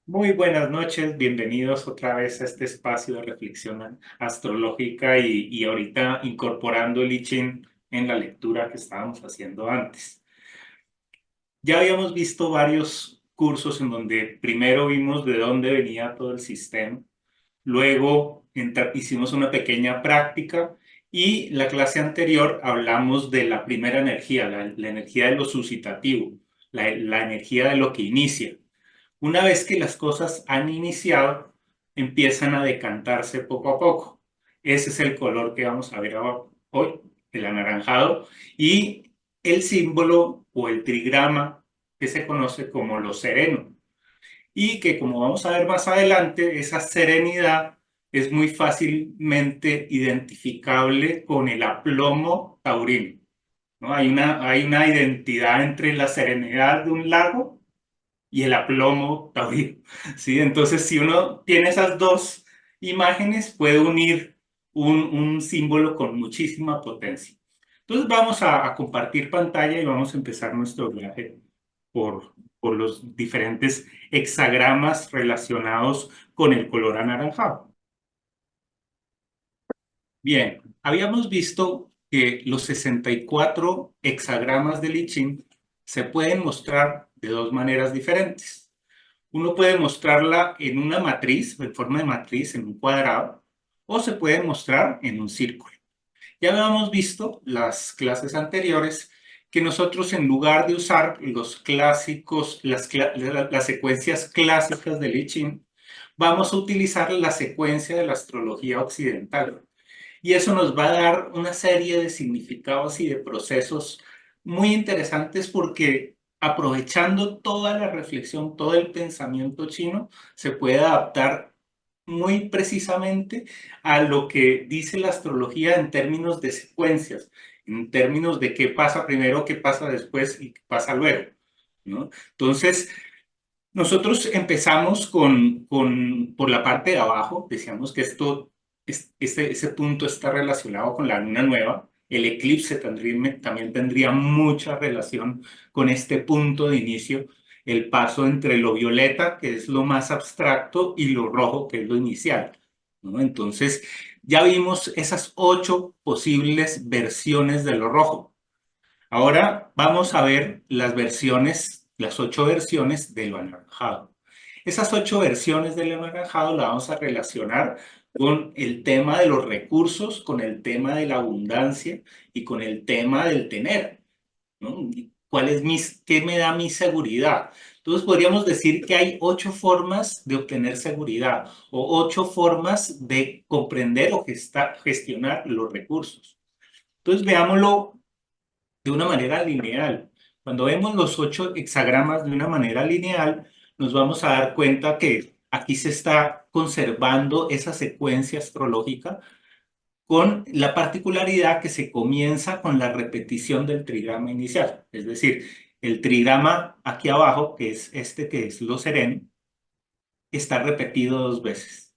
Muy buenas noches, bienvenidos otra vez a este espacio de reflexión astrológica y ahorita incorporando el I Ching en la lectura que estábamos haciendo antes. Ya habíamos visto varios cursos en donde primero vimos de dónde venía todo el sistema, luego hicimos una pequeña práctica y la clase anterior hablamos de la primera energía, la energía de lo suscitativo, la energía de lo que inicia. Una vez que las cosas han iniciado, empiezan a decantarse poco a poco. Ese es el color que vamos a ver hoy, el anaranjado, y el símbolo o el trigrama que se conoce como lo sereno. Y que como vamos a ver más adelante, esa serenidad es muy fácilmente identificable con el aplomo taurino, ¿no? Hay una identidad entre la serenidad de un lago y el aplomo taurino, ¿sí? Entonces, si uno tiene esas dos imágenes, puede unir un símbolo con muchísima potencia. Entonces, vamos a compartir pantalla y vamos a empezar nuestro viaje por los diferentes hexagramas relacionados con el color anaranjado. Bien, habíamos visto que los 64 hexagramas del I Ching se pueden mostrar de dos maneras diferentes. Uno puede mostrarla en una matriz, en forma de matriz, en un cuadrado, o se puede mostrar en un círculo. Ya habíamos visto las clases anteriores que nosotros en lugar de usar los clásicos, las secuencias clásicas del I Ching, vamos a utilizar la secuencia de la astrología occidental. Y eso nos va a dar una serie de significados y de procesos muy interesantes porque aprovechando toda la reflexión, todo el pensamiento chino, se puede adaptar muy precisamente a lo que dice la astrología en términos de secuencias, en términos de qué pasa primero, qué pasa después y qué pasa luego, ¿no? Entonces, nosotros empezamos por la parte de abajo, decíamos que ese punto está relacionado con la luna nueva, el eclipse también tendría mucha relación con este punto de inicio, el paso entre lo violeta, que es lo más abstracto, y lo rojo, que es lo inicial, ¿no? Entonces, ya vimos esas 8 posibles versiones de lo rojo. Ahora vamos a ver las 8 versiones de lo anaranjado. Esas 8 versiones del anaranjado la vamos a relacionar con el tema de los recursos, con el tema de la abundancia y con el tema del tener, ¿no? ¿Qué me da mi seguridad? Entonces podríamos decir que hay 8 formas de obtener seguridad o 8 formas de comprender o gestionar los recursos. Entonces veámoslo de una manera lineal. Cuando vemos los 8 hexagramas de una manera lineal, nos vamos a dar cuenta que aquí se está conservando esa secuencia astrológica con la particularidad que se comienza con la repetición del trigrama inicial. Es decir, el trigrama aquí abajo, que es este que es lo sereno, está repetido 2 veces.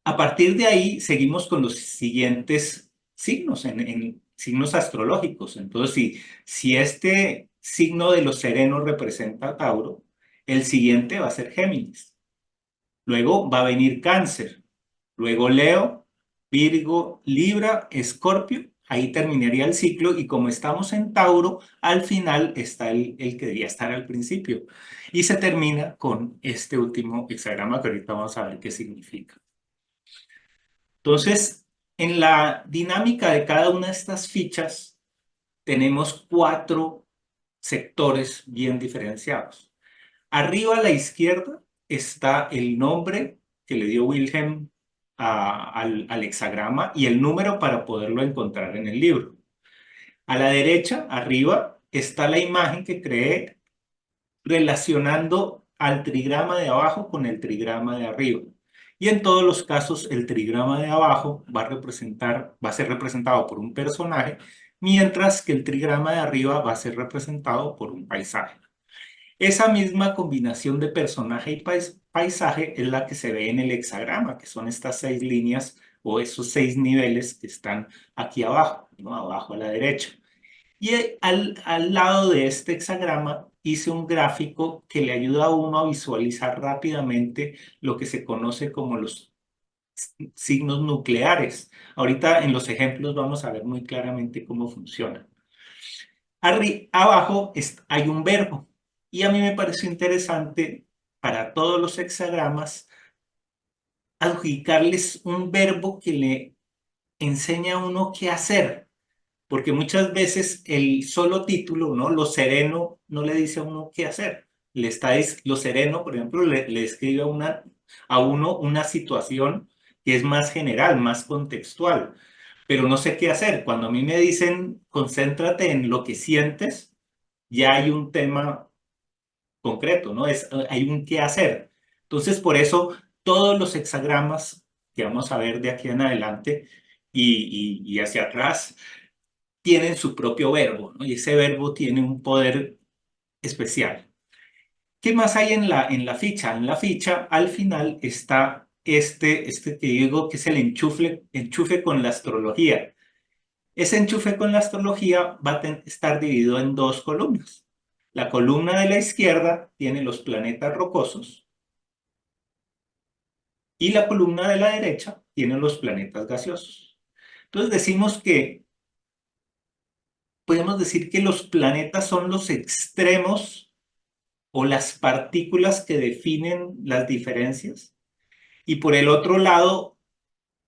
A partir de ahí seguimos con los siguientes signos, en signos astrológicos. Entonces, si este signo de los serenos representa a Tauro, el siguiente va a ser Géminis. Luego va a venir Cáncer. Luego Leo, Virgo, Libra, Escorpio. Ahí terminaría el ciclo y como estamos en Tauro, al final está el que debía estar al principio. Y se termina con este último hexagrama que ahorita vamos a ver qué significa. Entonces, en la dinámica de cada una de estas fichas, tenemos 4 sectores bien diferenciados. Arriba a la izquierda está el nombre que le dio Wilhelm al hexagrama y el número para poderlo encontrar en el libro. A la derecha, arriba, está la imagen que creé relacionando al trigrama de abajo con el trigrama de arriba. Y en todos los casos, el trigrama de abajo va a ser representado por un personaje, mientras que el trigrama de arriba va a ser representado por un paisaje. Esa misma combinación de personaje y paisaje es la que se ve en el hexagrama, que son estas 6 líneas o esos 6 niveles que están aquí abajo, ¿no? Abajo a la derecha. Y al lado de este hexagrama hice un gráfico que le ayuda a uno a visualizar rápidamente lo que se conoce como los signos nucleares. Ahorita en los ejemplos vamos a ver muy claramente cómo funciona. Abajo hay un verbo y a mí me pareció interesante para todos los hexagramas adjudicarles un verbo que le enseña a uno qué hacer, porque muchas veces el solo título, ¿no? Lo sereno no le dice a uno qué hacer. Lo sereno, por ejemplo, le describe a uno una situación que es más general, más contextual, pero no sé qué hacer. Cuando a mí me dicen concéntrate en lo que sientes, ya hay un tema concreto, ¿no? Hay un qué hacer. Entonces, por eso todos los hexagramas que vamos a ver de aquí en adelante y hacia atrás tienen su propio verbo, ¿no? Y ese verbo tiene un poder especial. ¿Qué más hay en la ficha? En la ficha, al final, está este que digo que es el enchufe con la astrología. Ese enchufe con la astrología va a estar dividido en dos columnas. La columna de la izquierda tiene los planetas rocosos y la columna de la derecha tiene los planetas gaseosos. Entonces decimos que, podemos decir que los planetas son los extremos o las partículas que definen las diferencias. Y por el otro lado,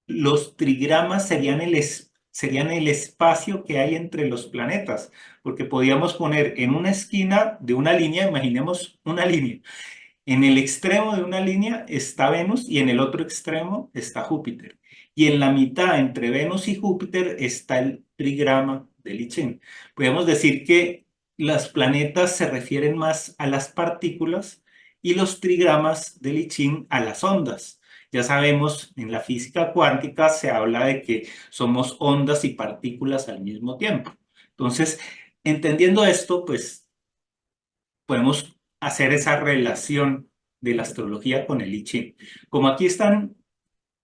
los trigramas serían el espacio que hay entre los planetas, porque podríamos poner en una esquina de una línea, imaginemos una línea, en el extremo de una línea está Venus y en el otro extremo está Júpiter. Y en la mitad entre Venus y Júpiter está el trigrama de I Ching. Podemos decir que los planetas se refieren más a las partículas y los trigramas del I Ching a las ondas. Ya sabemos, en la física cuántica se habla de que somos ondas y partículas al mismo tiempo. Entonces, entendiendo esto, pues podemos hacer esa relación de la astrología con el I Ching. Como aquí están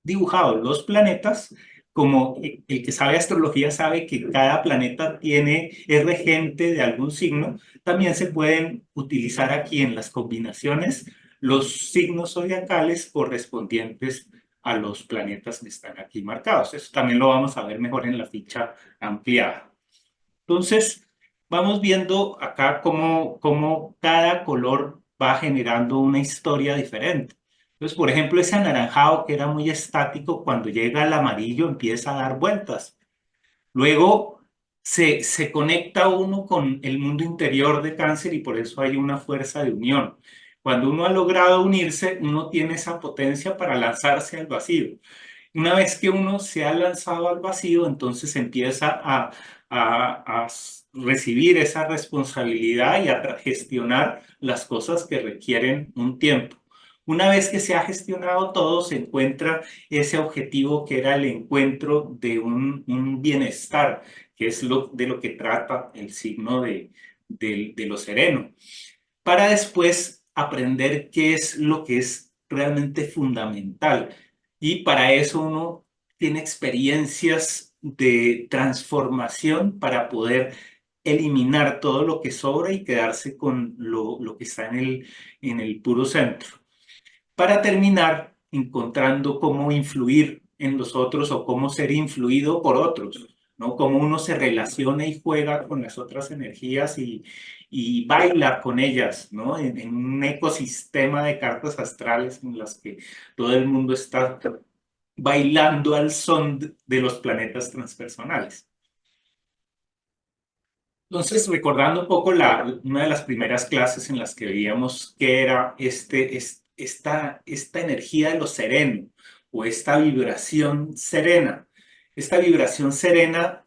dibujados los planetas, como el que sabe astrología sabe que cada planeta es regente de algún signo, también se pueden utilizar aquí en las combinaciones los signos zodiacales correspondientes a los planetas que están aquí marcados. Eso también lo vamos a ver mejor en la ficha ampliada. Entonces, vamos viendo acá cómo cada color va generando una historia diferente. Entonces, por ejemplo, ese anaranjado que era muy estático, cuando llega al amarillo empieza a dar vueltas. Luego se conecta uno con el mundo interior de Cáncer y por eso hay una fuerza de unión. Cuando uno ha logrado unirse, uno tiene esa potencia para lanzarse al vacío. Una vez que uno se ha lanzado al vacío, entonces empieza a recibir esa responsabilidad y a gestionar las cosas que requieren un tiempo. Una vez que se ha gestionado todo, se encuentra ese objetivo que era el encuentro de un bienestar, que es de lo que trata el signo de lo sereno, para después aprender qué es lo que es realmente fundamental. Y para eso uno tiene experiencias de transformación para poder eliminar todo lo que sobra y quedarse con lo que está en el puro centro, para terminar encontrando cómo influir en los otros o cómo ser influido por otros, ¿no? Cómo uno se relaciona y juega con las otras energías y baila con ellas, ¿no? En un ecosistema de cartas astrales en las que todo el mundo está bailando al son de los planetas transpersonales. Entonces, recordando un poco una de las primeras clases en las que veíamos que era esta energía de lo sereno o esta vibración serena. Esta vibración serena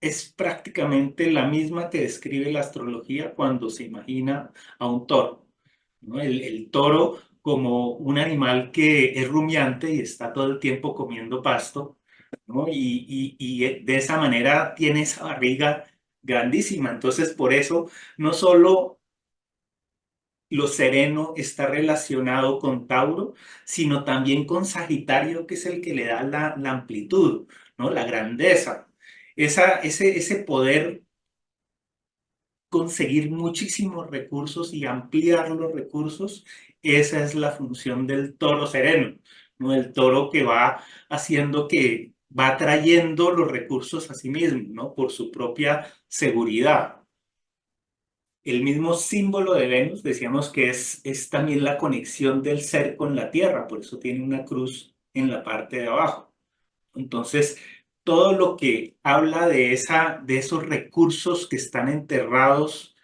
es prácticamente la misma que describe la astrología cuando se imagina a un toro, ¿no? El toro como un animal que es rumiante y está todo el tiempo comiendo pasto, ¿no? Y de esa manera tiene esa barriga grandísima. Entonces, por eso, no solo lo sereno está relacionado con Tauro, sino también con Sagitario, que es el que le da la amplitud, ¿no? La grandeza. ese poder conseguir muchísimos recursos y ampliar los recursos, esa es la función del toro sereno, ¿no? El toro que va haciendo que va trayendo los recursos a sí mismo, ¿no? Por su propia seguridad. El mismo símbolo de Venus, decíamos que es también la conexión del ser con la tierra, por eso tiene una cruz en la parte de abajo. Entonces, todo lo que habla de esos recursos que están enterrados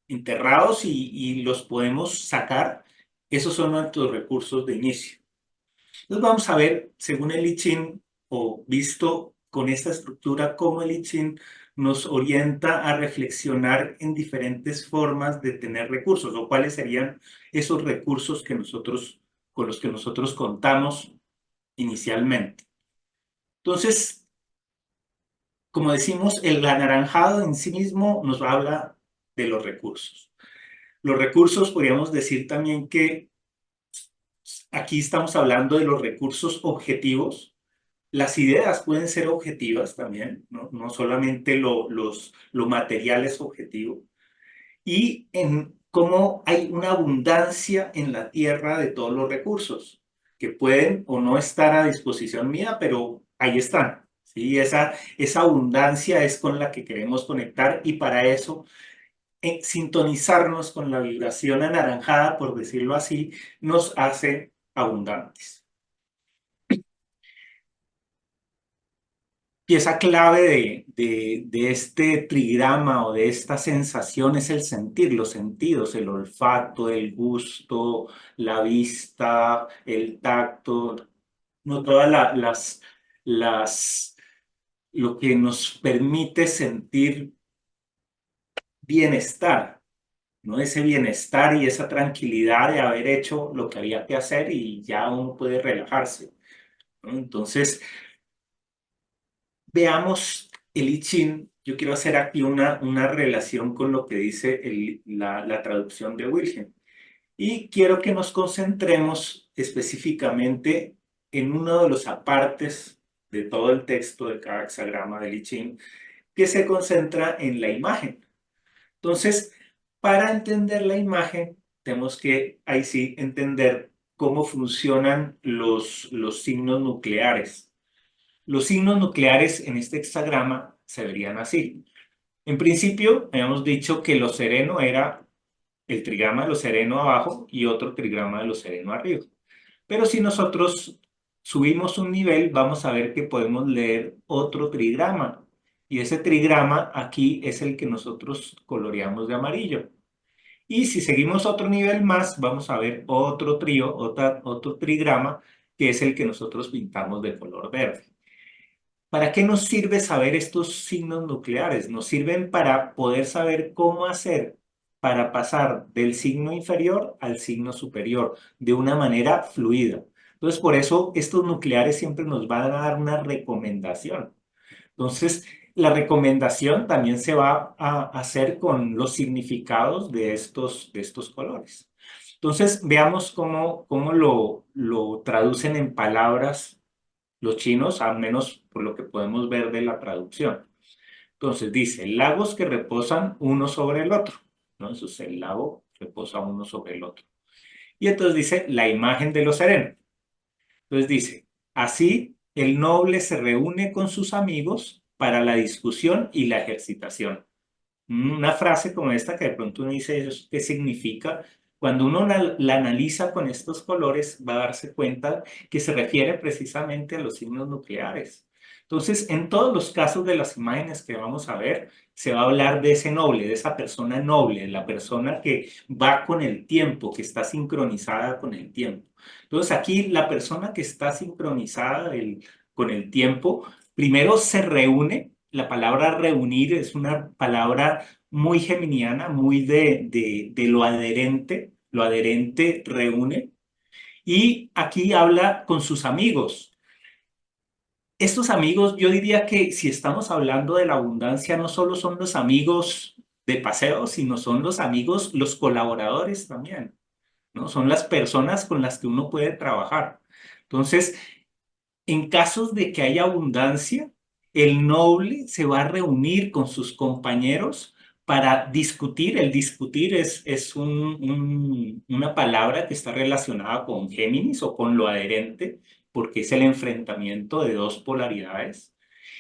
enterrados y los podemos sacar, esos son nuestros recursos de inicio. Entonces vamos a ver, según el I Ching, o visto con esta estructura, cómo el I Ching nos orienta a reflexionar en diferentes formas de tener recursos, o cuáles serían esos recursos que con los que nosotros contamos inicialmente. Entonces, como decimos, el anaranjado en sí mismo nos habla de los recursos. Los recursos, podríamos decir también que aquí estamos hablando de los recursos objetivos. Las ideas pueden ser objetivas también, ¿no? No solamente lo material es objetivo. Y en cómo hay una abundancia en la tierra de todos los recursos, que pueden o no estar a disposición mía, pero ahí están. ¿Sí? Esa abundancia es con la que queremos conectar y para eso sintonizarnos con la vibración anaranjada, por decirlo así, nos hace abundantes. Pieza clave de este trigrama o de esta sensación es el sentir, los sentidos, el olfato, el gusto, la vista, el tacto, no todas las, lo que nos permite sentir bienestar, ¿no? Ese bienestar y esa tranquilidad de haber hecho lo que había que hacer y ya uno puede relajarse, ¿no? Entonces, veamos el I Ching. Yo quiero hacer aquí una relación con lo que dice la traducción de Wilhelm. Y quiero que nos concentremos específicamente en uno de los apartes de todo el texto de cada hexagrama del I Ching, que se concentra en la imagen. Entonces, para entender la imagen, tenemos que, ahí sí, entender cómo funcionan los signos nucleares. Los signos nucleares en este hexagrama se verían así. En principio, habíamos dicho que lo sereno era el trigrama de lo sereno abajo y otro trigrama de lo sereno arriba. Pero si nosotros subimos un nivel, vamos a ver que podemos leer otro trigrama. Y ese trigrama aquí es el que nosotros coloreamos de amarillo. Y si seguimos otro nivel más, vamos a ver otro trío, otro trigrama, que es el que nosotros pintamos de color verde. ¿Para qué nos sirve saber estos signos nucleares? Nos sirven para poder saber cómo hacer para pasar del signo inferior al signo superior de una manera fluida. Entonces, por eso estos nucleares siempre nos van a dar una recomendación. Entonces, la recomendación también se va a hacer con los significados de estos colores. Entonces, veamos cómo lo traducen en palabras los chinos, al menos por lo que podemos ver de la traducción. Entonces dice, lagos que reposan uno sobre el otro, ¿no? Entonces el lago reposa uno sobre el otro. Y entonces dice, la imagen de lo sereno. Entonces dice, así el noble se reúne con sus amigos para la discusión y la ejercitación. Una frase como esta que de pronto uno dice, ¿qué significa? Cuando uno la analiza con estos colores, va a darse cuenta que se refiere precisamente a los signos nucleares. Entonces, en todos los casos de las imágenes que vamos a ver, se va a hablar de ese noble, de esa persona noble, la persona que va con el tiempo, que está sincronizada con el tiempo. Entonces, aquí la persona que está sincronizada con el tiempo, primero se reúne. La palabra reunir es una palabra muy geminiana, muy de lo adherente reúne. Y aquí habla con sus amigos. Estos amigos, yo diría que si estamos hablando de la abundancia, no solo son los amigos de paseo, sino son los amigos, los colaboradores también, ¿no? Son las personas con las que uno puede trabajar. Entonces, en casos de que haya abundancia, el noble se va a reunir con sus compañeros para discutir. El discutir es una palabra que está relacionada con Géminis o con lo adherente, porque es el enfrentamiento de dos polaridades.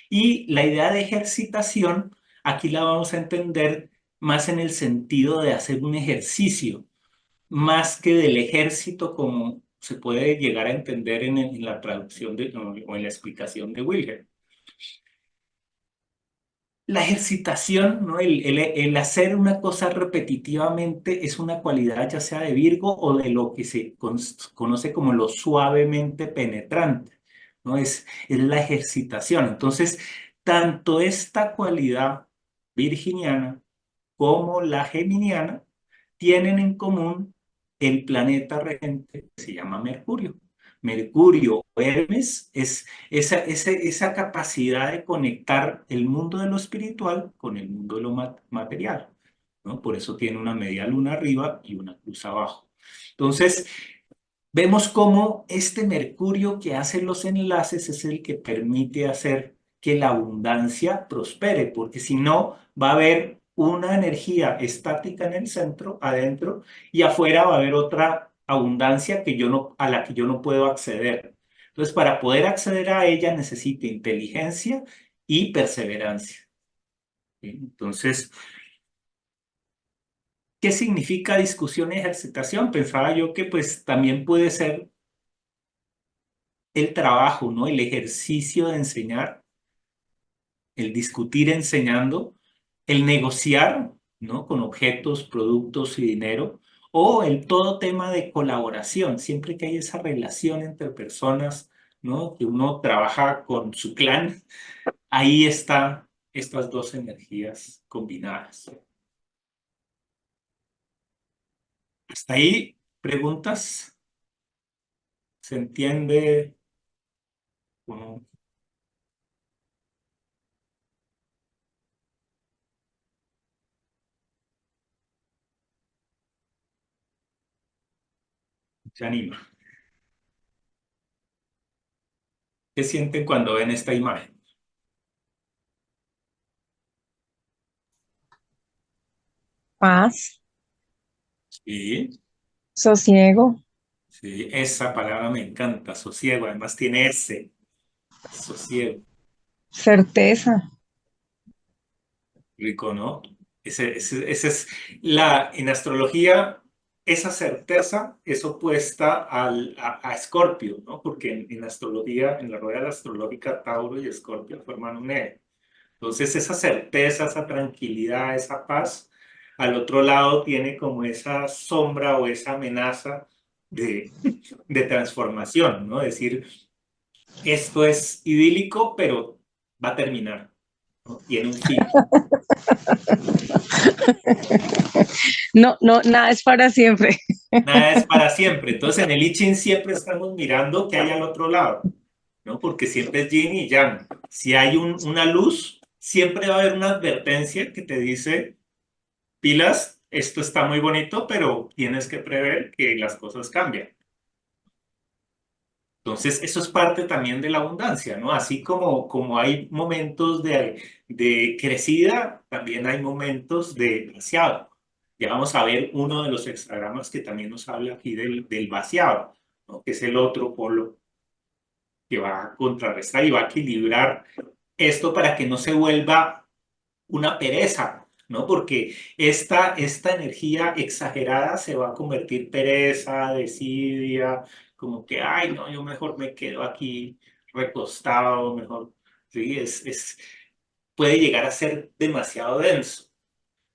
Y la idea de ejercitación, aquí la vamos a entender más en el sentido de hacer un ejercicio, más que del ejército como se puede llegar a entender en la traducción o en la explicación de Wilhelm. La ejercitación, ¿no? El hacer una cosa repetitivamente es una cualidad ya sea de Virgo o de lo que se conoce como lo suavemente penetrante, ¿no? Es la ejercitación. Entonces, tanto esta cualidad virginiana como la geminiana tienen en común el planeta regente que se llama Mercurio. Mercurio o Hermes es esa capacidad de conectar el mundo de lo espiritual con el mundo de lo material, ¿no? Por eso tiene una media luna arriba y una cruz abajo. Entonces, vemos cómo este Mercurio que hace los enlaces es el que permite hacer que la abundancia prospere, porque si no, va a haber una energía estática en el centro, adentro, y afuera va a haber otra abundancia a la que yo no puedo acceder. Entonces, para poder acceder a ella necesito inteligencia y perseverancia. ¿Sí? Entonces, ¿qué significa discusión y ejercitación? Pensaba yo que pues también puede ser el trabajo, ¿no? El ejercicio de enseñar, el discutir enseñando, el negociar, ¿no? Con objetos, productos y dinero, o el todo tema de colaboración, siempre que hay esa relación entre personas, ¿no? Que uno trabaja con su clan, ahí están estas dos energías combinadas. Hasta ahí, preguntas, ¿se entiende? ¿Cómo se anima? ¿Qué sienten cuando ven esta imagen? Paz, Sí. sosiego, Sí, esa palabra me encanta, sosiego, además tiene ese, sosiego, certeza. rico, ¿no? Ese es en astrología, esa certeza es opuesta a Escorpio, ¿no? Porque en astrología, en la rueda astrológica, Tauro y Escorpio forman un eje. Entonces, esa certeza, esa tranquilidad, esa paz, al otro lado tiene como esa sombra o esa amenaza de transformación, ¿no? Decir, esto es idílico, pero va a terminar, ¿no? Tiene un fin. No, no, nada es para siempre. Nada es para siempre. Entonces, en el I Ching siempre estamos mirando qué hay al otro lado, ¿no? Porque siempre es yin y yang. Si hay una luz, siempre va a haber una advertencia que te dice, pilas, esto está muy bonito, pero tienes que prever que las cosas cambian. Entonces, eso es parte también de la abundancia, ¿no? Así como hay momentos de crecida, también hay momentos de vaciado. Ya vamos a ver uno de los hexagramas que también nos habla aquí del vaciado, ¿no? Que es el otro polo que va a contrarrestar y va a equilibrar esto para que no se vuelva una pereza, ¿no? Porque esta energía exagerada se va a convertir pereza, desidia, como que, ay, no, yo mejor me quedo aquí recostado, mejor, sí, puede llegar a ser demasiado denso,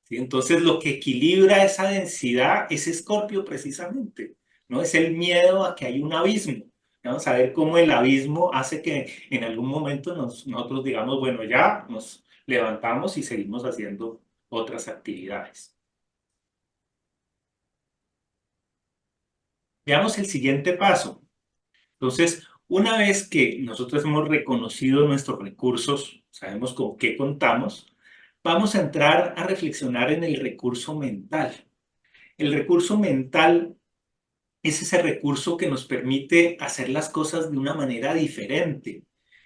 ¿sí? Entonces, lo que equilibra esa densidad es Escorpio precisamente, ¿no? Es el miedo a que hay un abismo. Vamos a ver cómo el abismo hace que en algún momento nosotros digamos, bueno, ya nos levantamos y seguimos haciendo otras actividades. Veamos el siguiente paso. Entonces, una vez que nosotros hemos reconocido nuestros recursos, sabemos con qué contamos, vamos a entrar a reflexionar en el recurso mental. El recurso mental es ese recurso que nos permite hacer las cosas de una manera diferente.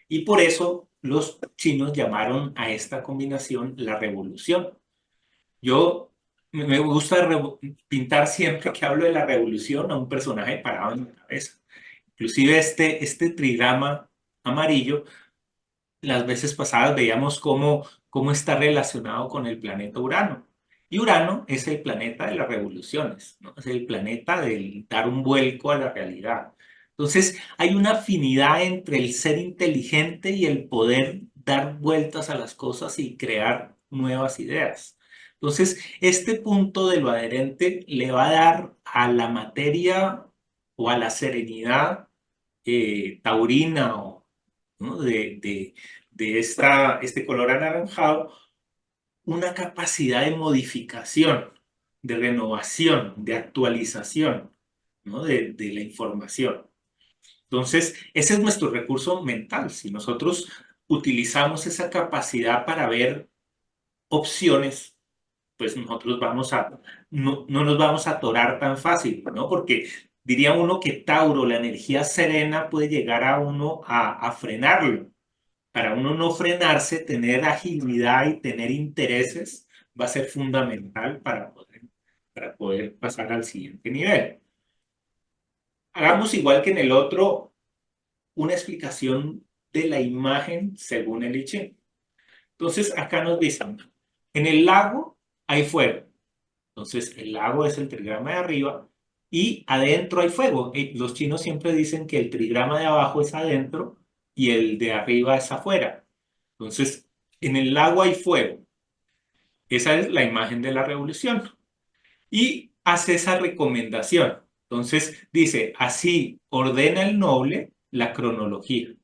Y por eso los chinos llamaron a esta combinación la revolución. Yo me gusta pintar siempre que hablo de la revolución a un personaje parado en la cabeza. Inclusive este trigrama amarillo, las veces pasadas veíamos cómo está relacionado con el planeta Urano. Y Urano es el planeta de las revoluciones, ¿no? Es el planeta del dar un vuelco a la realidad. Entonces, hay una afinidad entre el ser inteligente y el poder dar vueltas a las cosas y crear nuevas ideas. Entonces, este punto de lo adherente le va a dar a la materia o a la serenidad taurina o, ¿no? este color anaranjado, una capacidad de modificación, de renovación, de actualización, ¿no? de la información. Entonces, ese es nuestro recurso mental. Si nosotros utilizamos esa capacidad para ver opciones, pues nosotros no nos vamos a atorar tan fácil, ¿no? Porque diría uno que Tauro, la energía serena, puede llegar a uno a frenarlo. Para uno no frenarse, tener agilidad y tener intereses va a ser fundamental para poder pasar al siguiente nivel. Hagamos igual que en el otro, una explicación de la imagen según el I Ching. Entonces, acá nos dicen, en el lago hay fuego. Entonces, el lago es el trigrama de arriba y adentro hay fuego. Los chinos siempre dicen que el trigrama de abajo es adentro y el de arriba es afuera. Entonces, en el lago hay fuego. Esa es la imagen de la revolución. Y hace esa recomendación. Entonces, dice, así ordena el noble la cronología.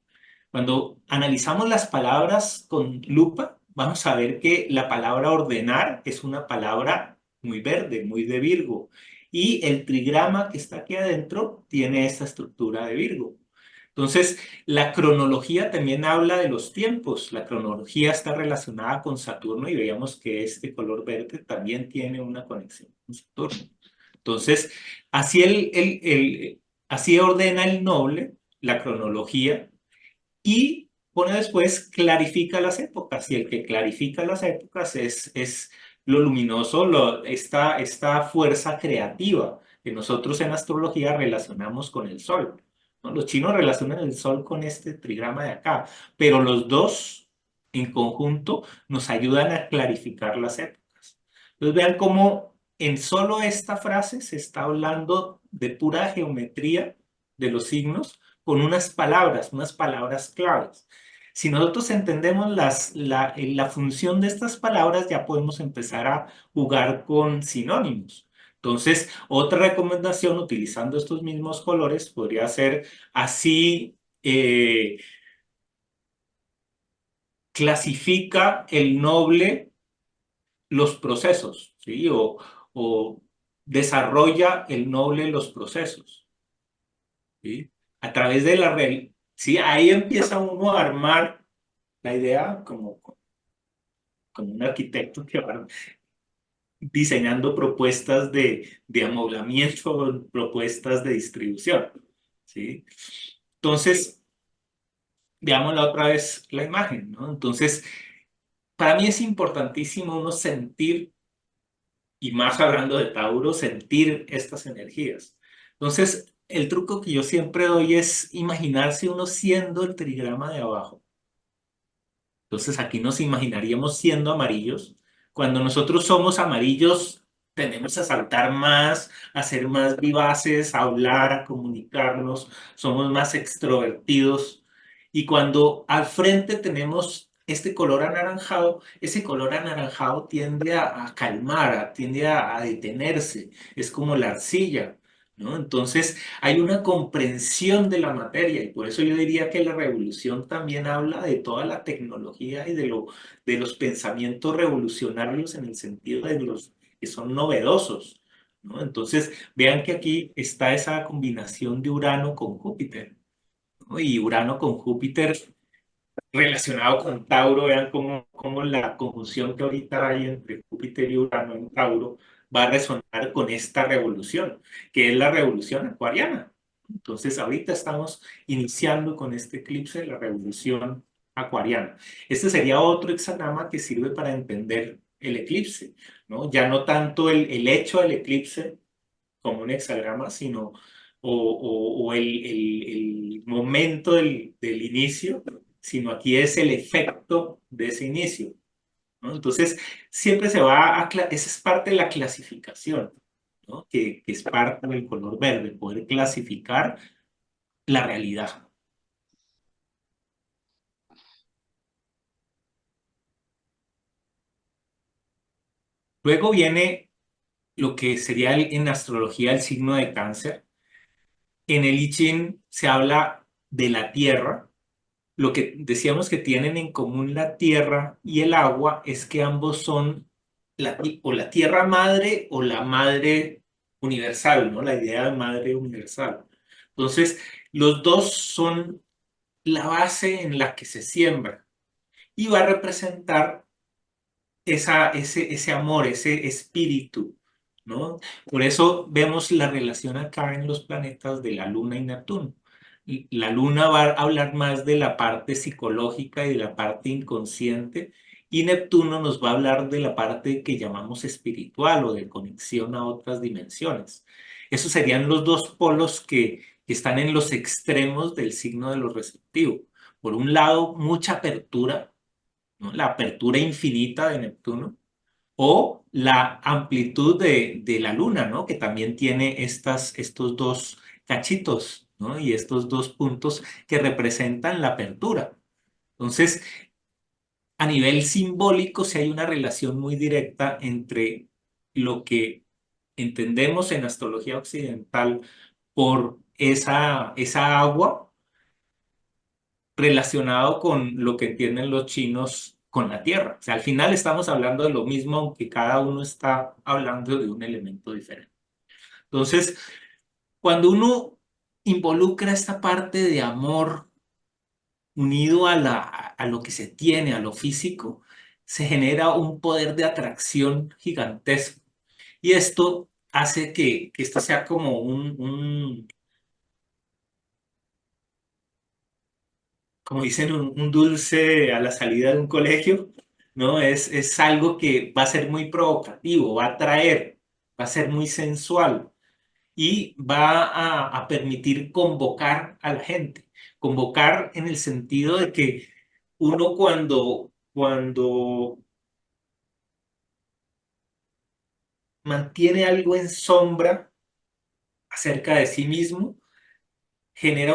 Cuando analizamos las palabras con lupa, vamos a ver que la palabra ordenar es una palabra muy verde, muy de Virgo. Y el trigrama que está aquí adentro tiene esta estructura de Virgo. Entonces, la cronología también habla de los tiempos. La cronología está relacionada con Saturno y veíamos que este color verde también tiene una conexión con Saturno. Entonces, así ordena el noble la cronología y pone después clarifica las épocas. Y el que clarifica las épocas es lo luminoso, esta fuerza creativa que nosotros en astrología relacionamos con el sol, ¿no? Los chinos relacionan el sol con este trigrama de acá, pero los dos en conjunto nos ayudan a clarificar las épocas. Entonces vean cómo en solo esta frase se está hablando de pura geometría de los signos con unas palabras claves. Si nosotros entendemos la función de estas palabras, ya podemos empezar a jugar con sinónimos. Entonces, otra recomendación utilizando estos mismos colores podría ser así, clasifica el noble los procesos, ¿sí? O desarrolla el noble los procesos, ¿sí? A través de la regla. Sí, ahí empieza uno a armar la idea como un arquitecto que va diseñando propuestas de amoblamiento, propuestas de distribución, ¿sí? Entonces, veamos la otra vez la imagen, ¿no? Entonces, para mí es importantísimo uno sentir, y más hablando de Tauro, sentir estas energías. Entonces, el truco que yo siempre doy es imaginarse uno siendo el trigrama de abajo. Entonces aquí nos imaginaríamos siendo amarillos. Cuando nosotros somos amarillos, tendemos a saltar más, a ser más vivaces, a hablar, a comunicarnos, somos más extrovertidos. Y cuando al frente tenemos este color anaranjado, ese color anaranjado tiende a calmar, tiende a detenerse, es como la arcilla, ¿no? Entonces hay una comprensión de la materia y por eso yo diría que la revolución también habla de toda la tecnología y de los pensamientos revolucionarios en el sentido de los que son novedosos, ¿no? Entonces vean que aquí está esa combinación de Urano con Júpiter, ¿no? Y Urano con Júpiter relacionado con Tauro, vean cómo la conjunción que ahorita hay entre Júpiter y Urano en Tauro va a resonar con esta revolución, que es la revolución acuariana. Entonces, ahorita estamos iniciando con este eclipse la revolución acuariana. Este sería otro hexagrama que sirve para entender el eclipse, ¿no? Ya no tanto el hecho del eclipse como un hexagrama, sino o el momento del inicio, sino aquí es el efecto de ese inicio, ¿no? Entonces, siempre se va a... Esa es parte de la clasificación, ¿no? Que es parte del color verde, poder clasificar la realidad. Luego viene lo que sería en astrología el signo de cáncer. En el I Ching se habla de la tierra. Lo que decíamos que tienen en común la tierra y el agua es que ambos son o la tierra madre o la madre universal, ¿no? La idea de madre universal. Entonces, los dos son la base en la que se siembra y va a representar ese amor, ese espíritu, ¿no? Por eso vemos la relación acá en los planetas de la Luna y Neptuno. Y la Luna va a hablar más de la parte psicológica y de la parte inconsciente, y Neptuno nos va a hablar de la parte que llamamos espiritual o de conexión a otras dimensiones. Esos serían los dos polos que están en los extremos del signo de lo receptivo. Por un lado, mucha apertura, ¿no? La apertura infinita de Neptuno, o la amplitud de la Luna, ¿no? Que también tiene estos dos cachitos, ¿no? Y estos dos puntos que representan la apertura. Entonces, a nivel simbólico, sí hay una relación muy directa entre lo que entendemos en astrología occidental por esa agua relacionado con lo que entienden los chinos con la tierra. O sea, al final estamos hablando de lo mismo, aunque cada uno está hablando de un elemento diferente. Entonces, cuando uno involucra esta parte de amor unido a lo que se tiene, a lo físico, se genera un poder de atracción gigantesco. Y esto hace que esto sea como como dicen, un dulce a la salida de un colegio, ¿no? Es algo que va a ser muy provocativo, va a atraer, va a ser muy sensual y va a permitir convocar a la gente. Convocar en el sentido de que uno cuando mantiene algo en sombra acerca de sí mismo, genera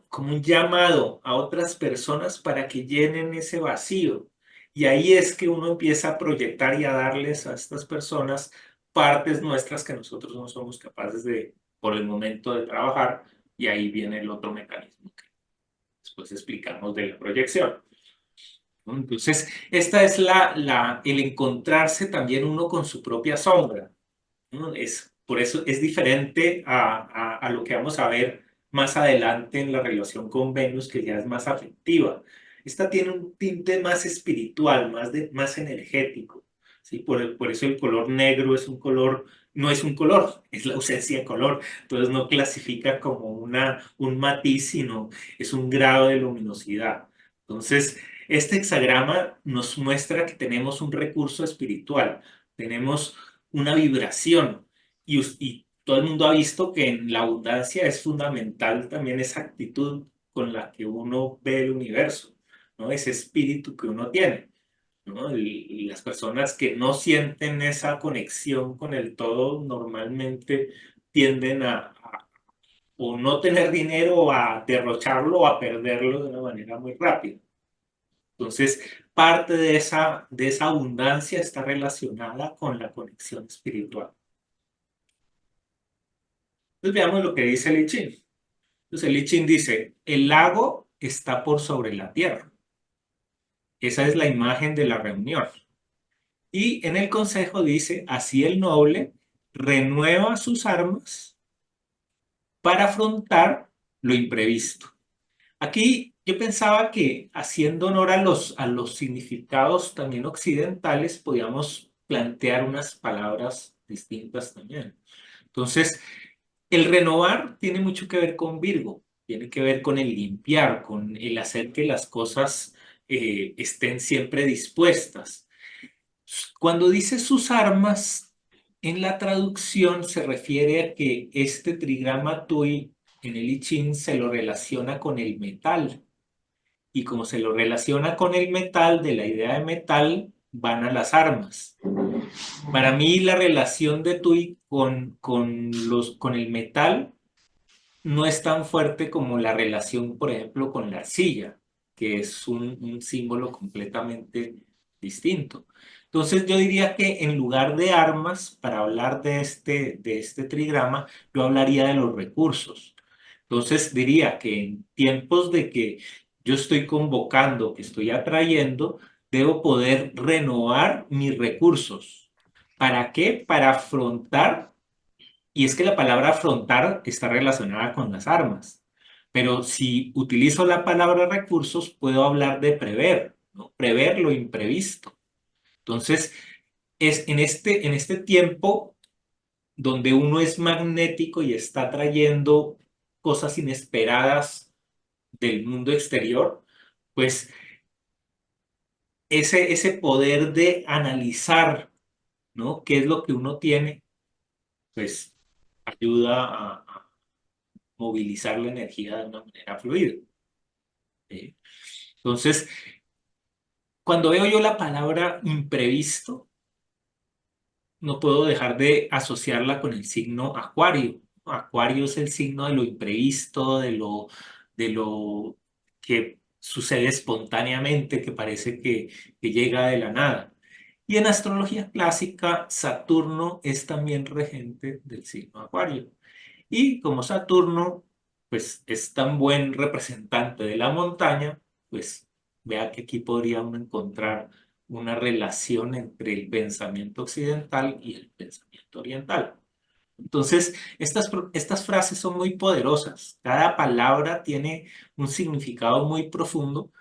como un llamado a otras personas para que llenen ese vacío. Y ahí es que uno empieza a proyectar y a darles a estas personas partes nuestras que nosotros no somos capaces de, por el momento, de trabajar. Y ahí viene el otro mecanismo que después explicamos de la proyección, ¿no? Entonces, esta es el encontrarse también uno con su propia sombra, ¿no? Por eso es diferente a lo que vamos a ver más adelante en la relación con Venus, que ya es más afectiva. Esta tiene un tinte más espiritual, más energético, ¿sí? Por eso el color negro es un color, no es un color, es la ausencia de color. Entonces no clasifica como un matiz, sino es un grado de luminosidad. Entonces, este hexagrama nos muestra que tenemos un recurso espiritual, tenemos una vibración y todo el mundo ha visto que en la abundancia es fundamental también esa actitud con la que uno ve el universo, ¿no? Ese espíritu que uno tiene, ¿no? Y las personas que no sienten esa conexión con el todo normalmente tienden a o no tener dinero o a derrocharlo o a perderlo de una manera muy rápida. Entonces, parte de esa abundancia está relacionada con la conexión espiritual. Entonces veamos lo que dice el I Ching. Entonces el I Ching dice, el lago está por sobre la tierra. Esa es la imagen de la reunión. Y en el consejo dice, así el noble renueva sus armas para afrontar lo imprevisto. Aquí yo pensaba que haciendo honor a los significados también occidentales, podíamos plantear unas palabras distintas también. Entonces, el renovar tiene mucho que ver con Virgo. tiene que ver con el limpiar, con el hacer que las cosas estén siempre dispuestas. Cuando dice sus armas, en la traducción se refiere a que este trigrama Tui en el I Ching se lo relaciona con el metal. Y como se lo relaciona con el metal, de la idea de metal, van a las armas. Para mí la relación de Tui con el metal no es tan fuerte como la relación, por ejemplo, con la arcilla, que es un símbolo completamente distinto. Entonces yo diría que en lugar de armas, para hablar de este trigrama, yo hablaría de los recursos. Entonces diría que en tiempos de que yo estoy convocando, que estoy atrayendo, debo poder renovar mis recursos. ¿Para qué? Para afrontar, y es que la palabra afrontar está relacionada con las armas. Pero si utilizo la palabra recursos, puedo hablar de prever, ¿no? Prever lo imprevisto. Entonces, es en este tiempo donde uno es magnético y está trayendo cosas inesperadas del mundo exterior, pues ese poder de analizar, ¿no? ¿Qué es lo que uno tiene? Pues ayuda a movilizar la energía de una manera fluida. ¿Sí? Entonces, cuando veo yo la palabra imprevisto, no puedo dejar de asociarla con el signo Acuario. Acuario es el signo de lo imprevisto, de lo que sucede espontáneamente, que parece que llega de la nada. Y en astrología clásica, Saturno es también regente del signo Acuario. Y como Saturno, pues es tan buen representante de la montaña, pues vea que aquí podría uno encontrar una relación entre el pensamiento occidental y el pensamiento oriental. Entonces, estas frases son muy poderosas. Cada palabra tiene un significado muy profundo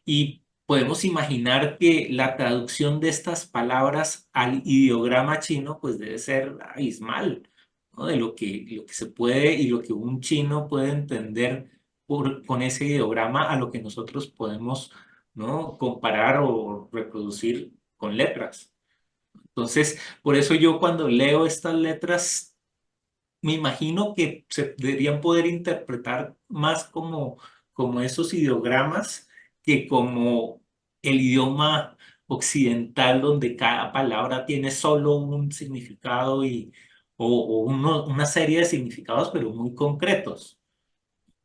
y podemos imaginar que la traducción de estas palabras al ideograma chino pues debe ser abismal, ¿no? De lo que se puede y lo que un chino puede entender con ese ideograma a lo que nosotros podemos, ¿no? Comparar o reproducir con letras. Entonces, por eso yo cuando leo estas letras me imagino que se deberían poder interpretar más como esos ideogramas que como el idioma occidental donde cada palabra tiene solo un significado o una serie de significados, pero muy concretos.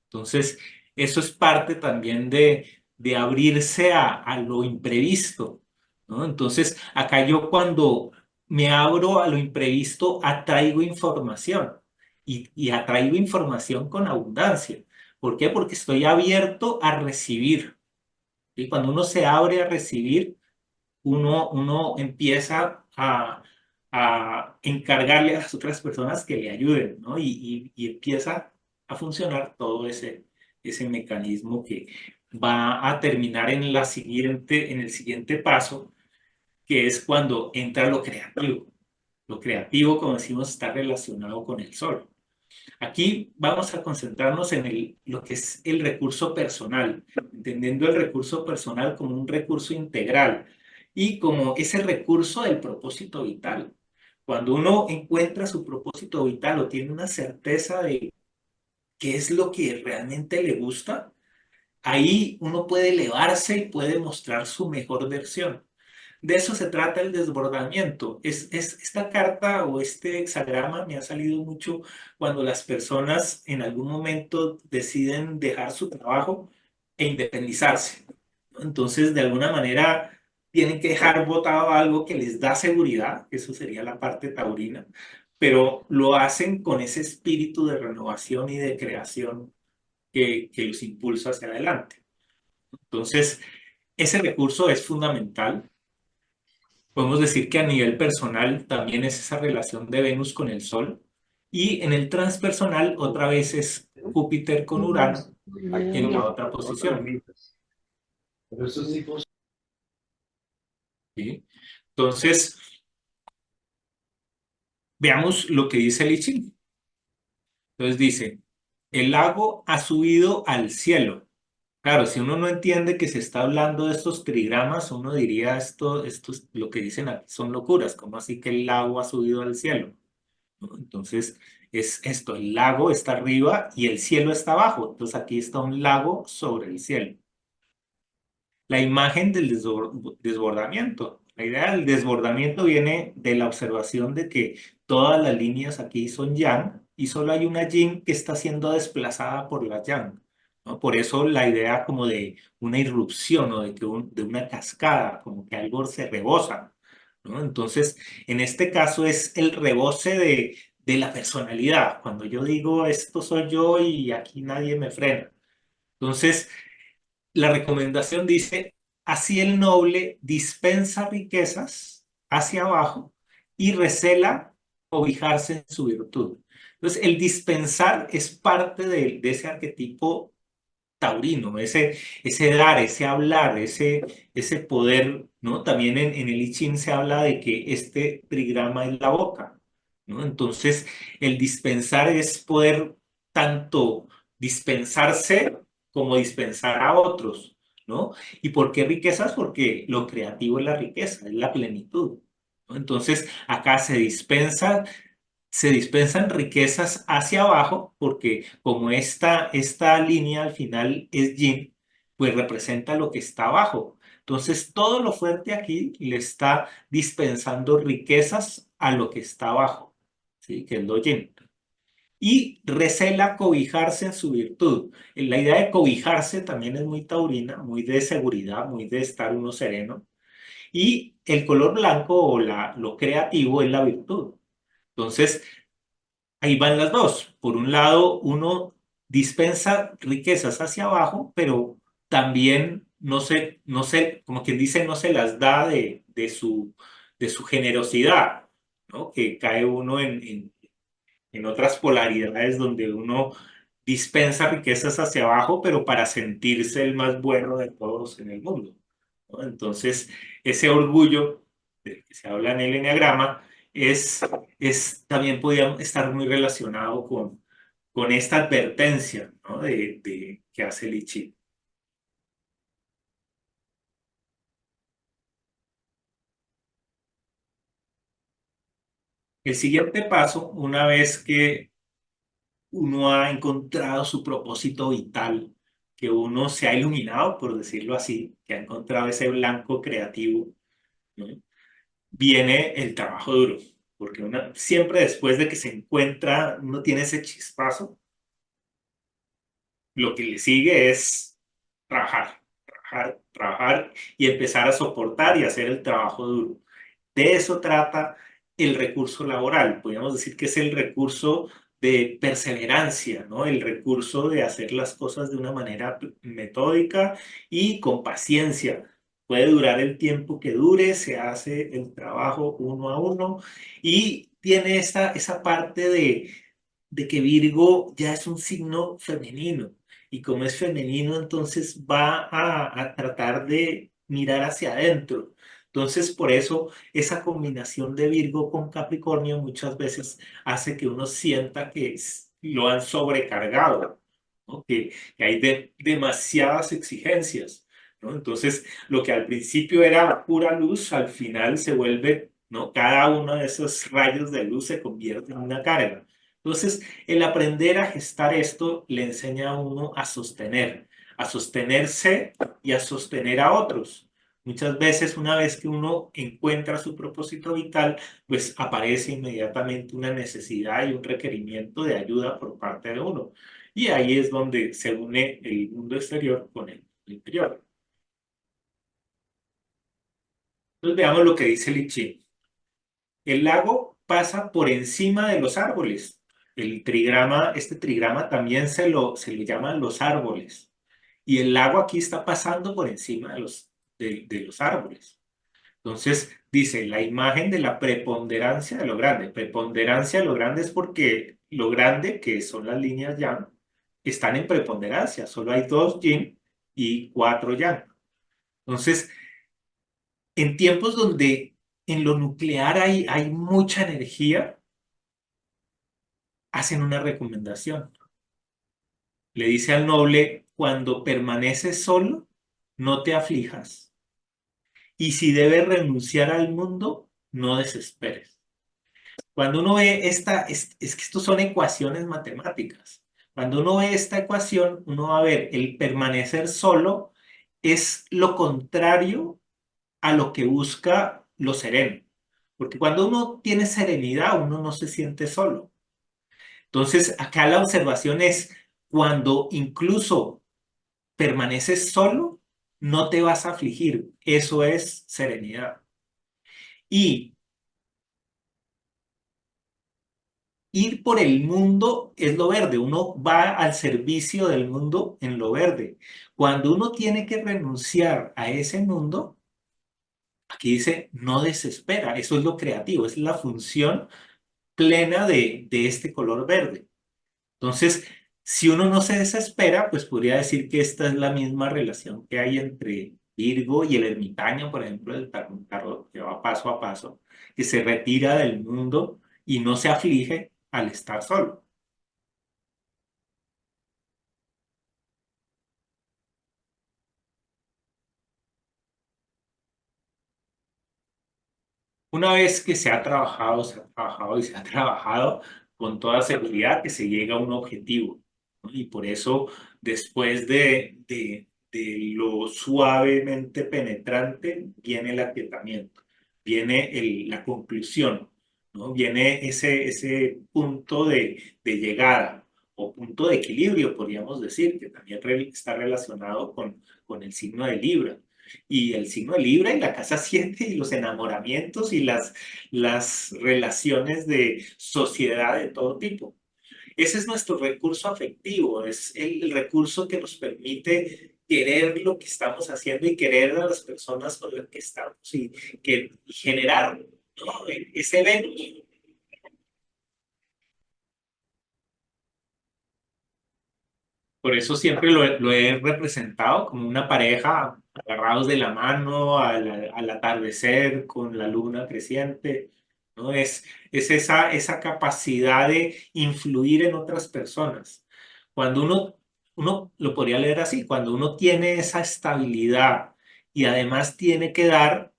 Entonces, eso es parte también de abrirse a lo imprevisto, ¿no? Entonces, acá yo cuando me abro a lo imprevisto, atraigo información y atraigo información con abundancia. ¿Por qué? Porque estoy abierto a recibir. Y cuando uno se abre a recibir, uno empieza a encargarle a las otras personas que le ayuden, ¿no? Y empieza a funcionar todo ese mecanismo que va a terminar en el siguiente paso, que es cuando entra lo creativo. Lo creativo, como decimos, está relacionado con el sol. Aquí vamos a concentrarnos en lo que es el recurso personal, entendiendo el recurso personal como un recurso integral y como ese recurso del propósito vital. Cuando uno encuentra su propósito vital o tiene una certeza de qué es lo que realmente le gusta, ahí uno puede elevarse y puede mostrar su mejor versión. De eso se trata el desbordamiento. Esta carta o este hexagrama me ha salido mucho cuando las personas en algún momento deciden dejar su trabajo e independizarse, ¿no? Entonces, de alguna manera, tienen que dejar botado algo que les da seguridad, eso sería la parte taurina, pero lo hacen con ese espíritu de renovación y de creación que los impulsa hacia adelante. Entonces, ese recurso es fundamental. Podemos decir que a nivel personal también es esa relación de Venus con el Sol. Y en el transpersonal otra vez es Júpiter con Urano en la otra posición. ¿Sí? Entonces, veamos lo que dice el I Ching. Entonces dice, El lago ha subido al cielo. Claro, si uno no entiende que se está hablando de estos trigramas, uno diría lo que dicen aquí son locuras. ¿Cómo así que el lago ha subido al cielo? ¿No? Entonces, es esto, el lago está arriba y el cielo está abajo. Entonces, aquí está un lago sobre el cielo. La imagen del desbordamiento. La idea del desbordamiento viene de la observación de que todas las líneas aquí son yang y solo hay una yin que está siendo desplazada por la yang, ¿no? Por eso la idea como de una irrupción o de, de una cascada, como que algo se rebosa, ¿no? Entonces, en este caso es el rebose de la personalidad. Cuando yo digo esto soy yo y aquí nadie me frena. Entonces, la recomendación dice, así el noble dispensa riquezas hacia abajo y recela cobijarse en su virtud. Entonces, el dispensar es parte de ese arquetipo taurino, ese dar, ese hablar, ese poder, ¿no? También en el I Ching se habla de que este trigrama es la boca, ¿no? Entonces, el dispensar es poder tanto dispensarse como dispensar a otros, ¿no? ¿Y por qué riquezas? Porque lo creativo es la riqueza, es la plenitud, ¿no? Entonces, acá se dispensan riquezas hacia abajo porque como esta línea al final es yin, pues representa lo que está abajo. Entonces todo lo fuerte aquí le está dispensando riquezas a lo que está abajo, ¿sí? Que es lo yin. Y recela cobijarse en su virtud. La idea de cobijarse también es muy taurina, muy de seguridad, muy de estar uno sereno. Y el color blanco o lo creativo es la virtud. Entonces, ahí van las dos. Por un lado, uno dispensa riquezas hacia abajo, pero también como quien dice, no se las da de su generosidad, ¿no? Que cae uno en otras polaridades donde uno dispensa riquezas hacia abajo, pero para sentirse el más bueno de todos en el mundo, ¿no? Entonces, ese orgullo del que se habla en el enneagrama también podría estar muy relacionado con esta advertencia, ¿no? que hace Lichi. El siguiente paso, una vez que uno ha encontrado su propósito vital, que uno se ha iluminado, por decirlo así, que ha encontrado ese blanco creativo, ¿no? Viene el trabajo duro, porque siempre después de que se encuentra, uno tiene ese chispazo, lo que le sigue es trabajar, trabajar, trabajar y empezar a soportar y hacer el trabajo duro. De eso trata el recurso laboral. Podríamos decir que es el recurso de perseverancia, ¿no? El recurso de hacer las cosas de una manera metódica y con paciencia. Puede durar el tiempo que dure, se hace el trabajo uno a uno y tiene esa parte de que Virgo ya es un signo femenino y como es femenino, entonces va a tratar de mirar hacia adentro. Entonces, por eso esa combinación de Virgo con Capricornio muchas veces hace que uno sienta que lo han sobrecargado, ¿no? Que hay demasiadas exigencias, ¿no? Entonces, lo que al principio era pura luz, al final se vuelve, ¿no? Cada uno de esos rayos de luz se convierte en una carga. Entonces, el aprender a gestar esto le enseña a uno a sostenerse y a sostener a otros. Muchas veces, una vez que uno encuentra su propósito vital, pues aparece inmediatamente una necesidad y un requerimiento de ayuda por parte de uno. Y ahí es donde se une el mundo exterior con el mundo interior. Entonces veamos lo que dice Lichín. El lago pasa por encima de los árboles. Este trigrama también se lo llaman los árboles. Y el lago aquí está pasando por encima de los árboles. Entonces, dice, la imagen de la preponderancia de lo grande. Preponderancia de lo grande es porque lo grande, que son las líneas yang, están en preponderancia. Solo hay dos yin y cuatro yang. Entonces, en tiempos donde en lo nuclear hay mucha energía, hacen una recomendación. Le dice al noble, cuando permaneces solo, no te aflijas. Y si debes renunciar al mundo, no desesperes. Cuando uno ve es que estos son ecuaciones matemáticas. Cuando uno ve esta ecuación, uno va a ver el permanecer solo es lo contrario a lo que busca lo sereno. Porque cuando uno tiene serenidad, uno no se siente solo. Entonces, acá la observación es cuando incluso permaneces solo, no te vas a afligir. Eso es serenidad. Y ir por el mundo es lo verde. Uno va al servicio del mundo en lo verde. Cuando uno tiene que renunciar a ese mundo, aquí dice, no desespera. Eso es lo creativo, es la función plena de este color verde. Entonces, si uno no se desespera, pues podría decir que esta es la misma relación que hay entre Virgo y el ermitaño, por ejemplo, del tarot, que va paso a paso, que se retira del mundo y no se aflige al estar solo. Una vez que se ha trabajado y se ha trabajado con toda seguridad que se llega a un objetivo, ¿no? Y por eso, después de lo suavemente penetrante, viene el aquietamiento, viene la conclusión, ¿no? Viene ese punto de llegada o punto de equilibrio, podríamos decir, que también está relacionado con el signo de Libra y el signo de Libra y la casa 7 y los enamoramientos y las relaciones de sociedad de todo tipo. Ese es nuestro recurso afectivo, es el recurso que nos permite querer lo que estamos haciendo y querer a las personas con las que estamos y generar, ¿no? Ese Venus. Por eso siempre lo he representado como una pareja agarrados de la mano al atardecer con la luna creciente, ¿no? Es esa capacidad de influir en otras personas. Cuando uno lo podría leer así, cuando uno tiene esa estabilidad y además tiene que dar,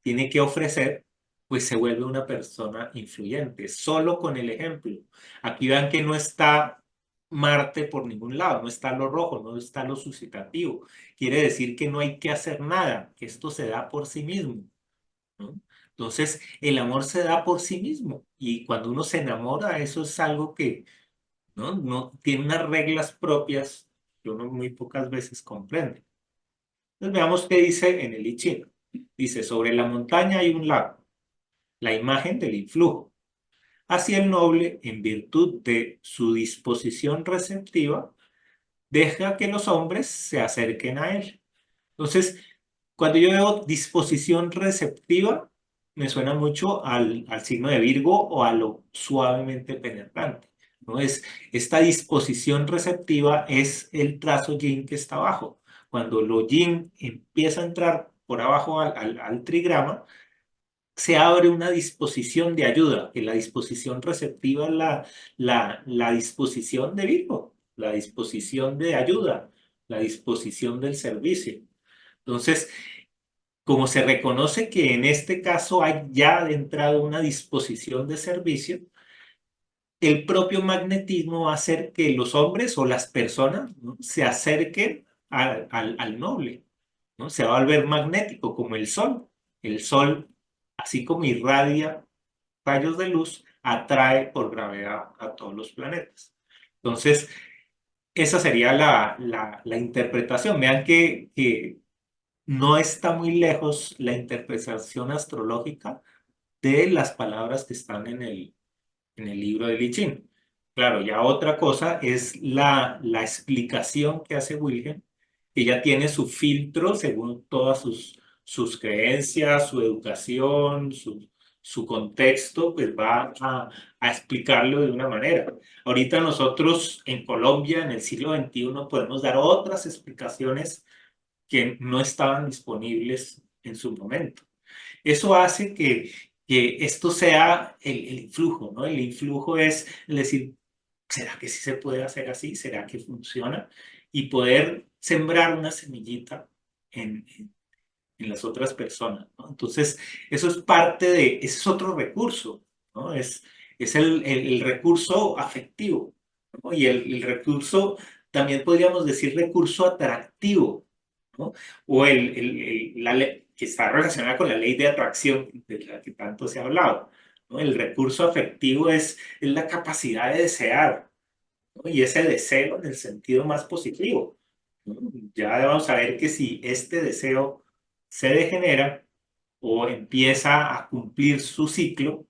tiene que ofrecer, pues se vuelve una persona influyente, solo con el ejemplo. Aquí vean que no está Marte por ningún lado, no está lo rojo, no está lo suscitativo. Quiere decir que no hay que hacer nada, que esto se da por sí mismo, ¿no? Entonces, el amor se da por sí mismo y cuando uno se enamora, eso es algo que no tiene unas reglas propias que uno muy pocas veces comprende. Entonces, veamos qué dice en el I Ching. Dice, sobre la montaña hay un lago, la imagen del influjo. Así el noble, en virtud de su disposición receptiva, deja que los hombres se acerquen a él. Entonces, cuando yo veo disposición receptiva, me suena mucho al signo de Virgo o a lo suavemente penetrante, ¿no? Esta disposición receptiva es el trazo yin que está abajo. Cuando lo yin empieza a entrar por abajo al trigrama, se abre una disposición de ayuda, que la disposición receptiva es la disposición de Virgo, la disposición de ayuda, la disposición del servicio. Entonces, como se reconoce que en este caso hay ya de entrada una disposición de servicio, el propio magnetismo va a hacer que los hombres o las personas, ¿no?, se acerquen al noble, ¿no? Se va a volver magnético como el sol. El sol, así como irradia rayos de luz, atrae por gravedad a todos los planetas. Entonces, esa sería la interpretación. Vean que no está muy lejos la interpretación astrológica de las palabras que están en el libro de I Ching. Claro, ya otra cosa es la explicación que hace Wilhelm, que ya tiene su filtro según todas sus creencias, su educación, su contexto, pues va a explicarlo de una manera. Ahorita nosotros en Colombia, en el siglo XXI, podemos dar otras explicaciones que no estaban disponibles en su momento. Eso hace que esto sea el influjo, ¿no? El influjo es decir, ¿será que sí se puede hacer así? ¿Será que funciona? Y poder sembrar una semillita en las otras personas, ¿no? Entonces, eso es parte de, ese es otro recurso, ¿no? Es el recurso afectivo, ¿no? Y el recurso, también podríamos decir recurso atractivo, ¿no? O la ley, que está relacionada con la ley de atracción de la que tanto se ha hablado, ¿no? El recurso afectivo es la capacidad de desear, ¿no? Y ese deseo en el sentido más positivo, ¿no? Ya vamos a ver que si este deseo se degenera o empieza a cumplir su ciclo,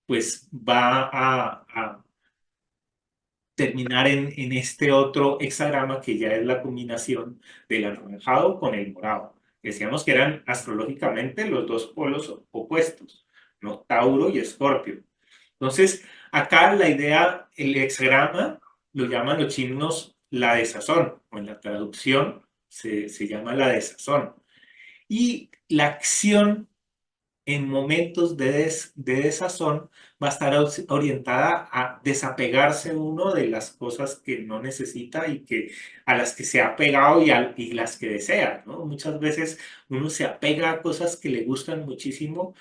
pues va a terminar en este otro hexagrama que ya es la combinación del anaranjado con el morado. Decíamos que eran astrológicamente los dos polos opuestos, ¿no? Tauro y Escorpio. Entonces, acá la idea, el hexagrama, lo llaman los chinos la desazón, o en la traducción se llama la desazón. Y la acción en momentos de desazón va a estar orientada a desapegarse uno de las cosas que no necesita y que, a las que se ha pegado y las que desea, ¿no? Muchas veces uno se apega a cosas que le gustan muchísimo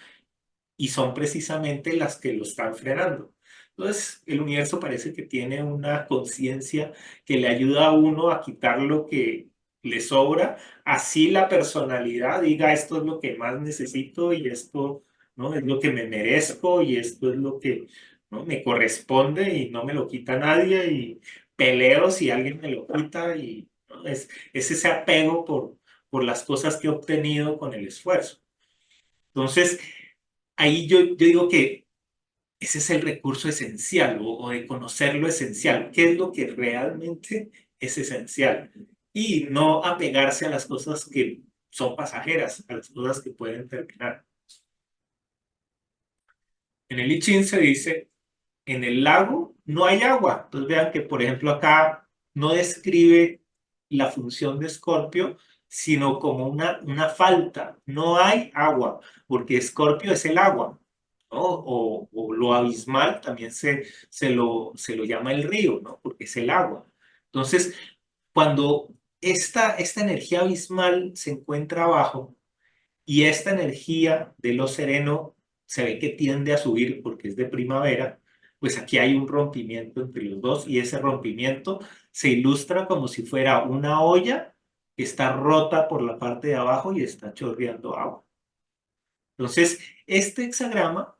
y son precisamente las que lo están frenando. Entonces, el universo parece que tiene una conciencia que le ayuda a uno a quitar lo que le sobra, así la personalidad diga esto es lo que más necesito y esto, ¿no? Es lo que me merezco y esto es lo que, ¿no? Me corresponde y no me lo quita nadie y peleo si alguien me lo quita y, ¿no? Es ese apego por las cosas que he obtenido con el esfuerzo. Entonces, ahí yo digo que ese es el recurso esencial o de conocer lo esencial, qué es lo que realmente es esencial y no apegarse a las cosas que son pasajeras, a las cosas que pueden terminar. En el I Ching se dice, en el lago no hay agua. Entonces vean que, por ejemplo, acá no describe la función de Escorpio, sino como una falta. No hay agua, porque Escorpio es el agua, ¿no? O lo abismal también se lo llama el río, ¿no? Porque es el agua. Entonces, cuando esta energía abismal se encuentra abajo, y esta energía de lo sereno se ve que tiende a subir porque es de primavera, pues aquí hay un rompimiento entre los dos y ese rompimiento se ilustra como si fuera una olla que está rota por la parte de abajo y está chorreando agua. Entonces, este hexagrama,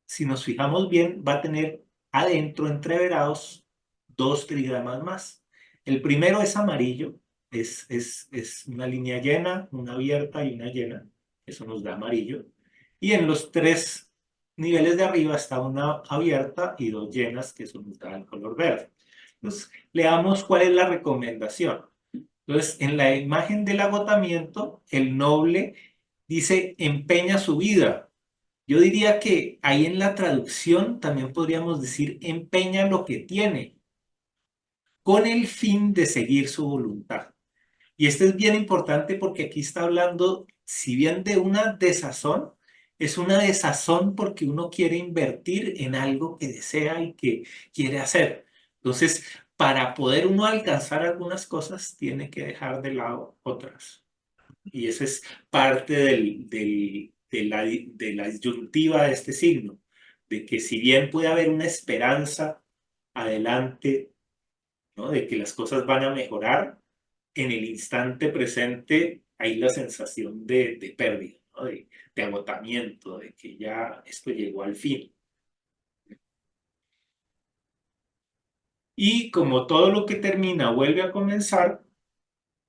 si nos fijamos bien, va a tener adentro entreverados dos trigramas más. El primero es amarillo, es una línea llena, una abierta y una llena. Eso nos da amarillo. Y en los tres niveles de arriba está una abierta y dos llenas, que eso nos da el color verde. Entonces, leamos cuál es la recomendación. Entonces, en la imagen del agotamiento, el noble dice, empeña su vida. Yo diría que ahí en la traducción también podríamos decir empeña lo que tiene con el fin de seguir su voluntad. Y esto es bien importante porque aquí está hablando, si bien de una desazón, es una desazón porque uno quiere invertir en algo que desea y que quiere hacer. Entonces, para poder uno alcanzar algunas cosas, tiene que dejar de lado otras. Y esa es parte de la disyuntiva de este signo, de que si bien puede haber una esperanza adelante, ¿no? De que las cosas van a mejorar, en el instante presente hay la sensación de pérdida, ¿no? De agotamiento, de que ya esto llegó al fin. Y como todo lo que termina vuelve a comenzar,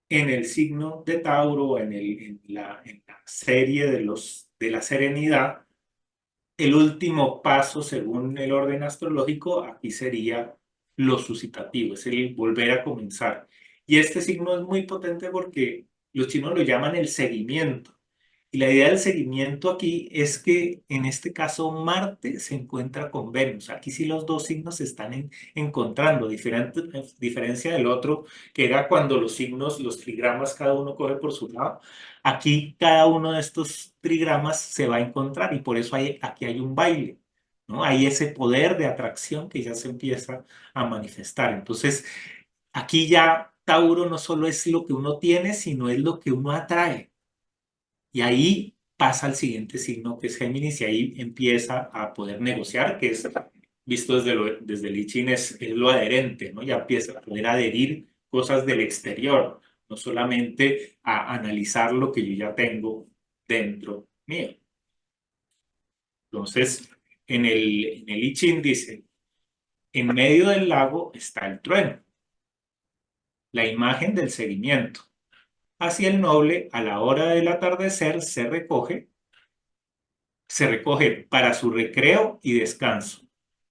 en el signo de Tauro, en la serie de la serenidad, el último paso, según el orden astrológico, aquí sería lo suscitativo, es el volver a comenzar. Y este signo es muy potente porque los chinos lo llaman el seguimiento. Y la idea del seguimiento aquí es que en este caso Marte se encuentra con Venus. Aquí sí los dos signos se están encontrando, diferencia del otro, que era cuando los signos, los trigramas, cada uno coge por su lado. Aquí cada uno de estos trigramas se va a encontrar y por eso aquí hay un baile, ¿no? Hay ese poder de atracción que ya se empieza a manifestar. Entonces, aquí ya Tauro no solo es lo que uno tiene, sino es lo que uno atrae. Y ahí pasa al siguiente signo, que es Géminis, y ahí empieza a poder negociar, que es, visto desde el I Ching, es lo adherente, ¿no? Ya empieza a poder adherir cosas del exterior, no solamente a analizar lo que yo ya tengo dentro mío. Entonces, en el I Ching dice, en medio del lago está el trueno, la imagen del seguimiento. Así el noble, a la hora del atardecer, se recoge para su recreo y descanso.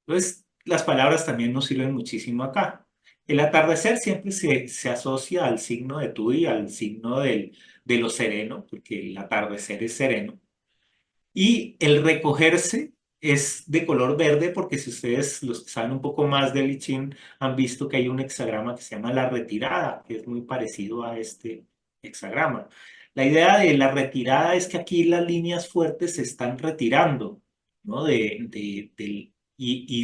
Entonces, las palabras también nos sirven muchísimo acá. El atardecer siempre se asocia al signo de Tui, al signo de lo sereno, porque el atardecer es sereno. Y el recogerse es de color verde, porque si ustedes, los que saben un poco más del I Ching, han visto que hay un hexagrama que se llama la retirada, que es muy parecido a este hexagrama. La idea de la retirada es que aquí las líneas fuertes se están retirando, ¿no? Y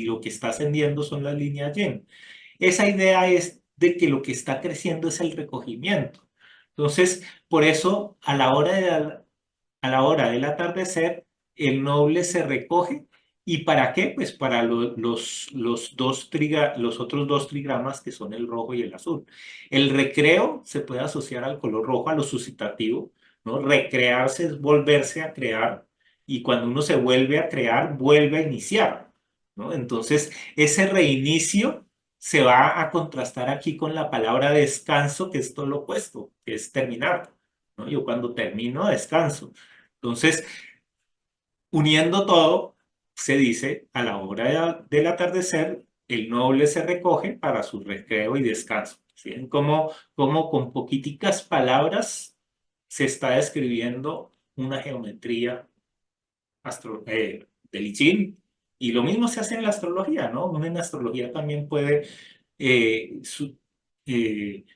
lo que está ascendiendo son las líneas yin. Esa idea es de que lo que está creciendo es el recogimiento. Entonces, por eso, a la hora del atardecer, el noble se recoge. ¿Y para qué? Pues para los otros dos trigramas que son el rojo y el azul. El recreo se puede asociar al color rojo, a lo suscitativo, ¿no? Recrearse es volverse a crear y cuando uno se vuelve a crear, vuelve a iniciar, ¿no? Entonces, ese reinicio se va a contrastar aquí con la palabra descanso, que es todo lo opuesto, que es terminar, ¿no? Yo cuando termino, descanso. Entonces, uniendo todo, se dice, a la hora del atardecer, el noble se recoge para su recreo y descanso. ¿Sí? Como con poquiticas palabras se está describiendo una geometría del I Ching. Y lo mismo se hace en la astrología, ¿no? Uno en la astrología también puede eh, su- eh,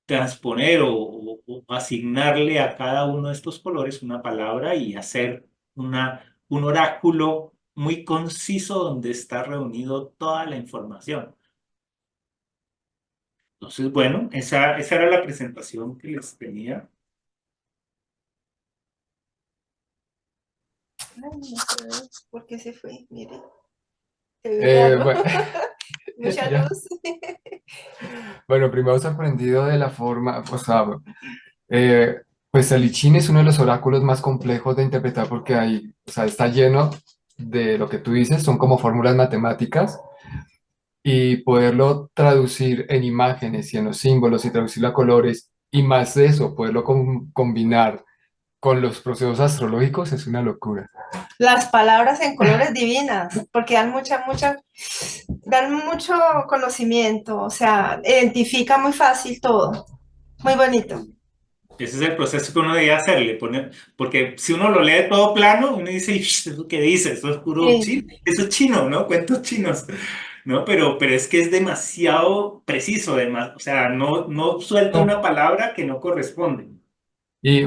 transponer o asignarle a cada uno de estos colores una palabra y hacer un oráculo muy conciso donde está reunido toda la información. Entonces, bueno, esa era la presentación que les tenía. Ay, no sé por qué se fue, mire. Se ve raro. Bueno, Mucha ya. luz. Bueno, primero sorprendido de la forma, o sea, eh, pues el I Ching es uno de los oráculos más complejos de interpretar porque hay, o sea, está lleno de lo que tú dices, son como fórmulas matemáticas y poderlo traducir en imágenes y en los símbolos y traducirlo a colores y más de eso, poderlo combinar con los procesos astrológicos es una locura. Las palabras en colores divinas, porque dan mucho conocimiento, o sea, identifica muy fácil todo. Muy bonito. Ese es el proceso que uno debe hacerle, porque si uno lo lee todo plano, uno dice, "Ish, ¿eso qué dice? Eso es puro Sí, chino, eso es chino, ¿no? Cuentos chinos, ¿no? Pero es que es demasiado preciso, o sea, no suelta No. una palabra que no corresponde. Y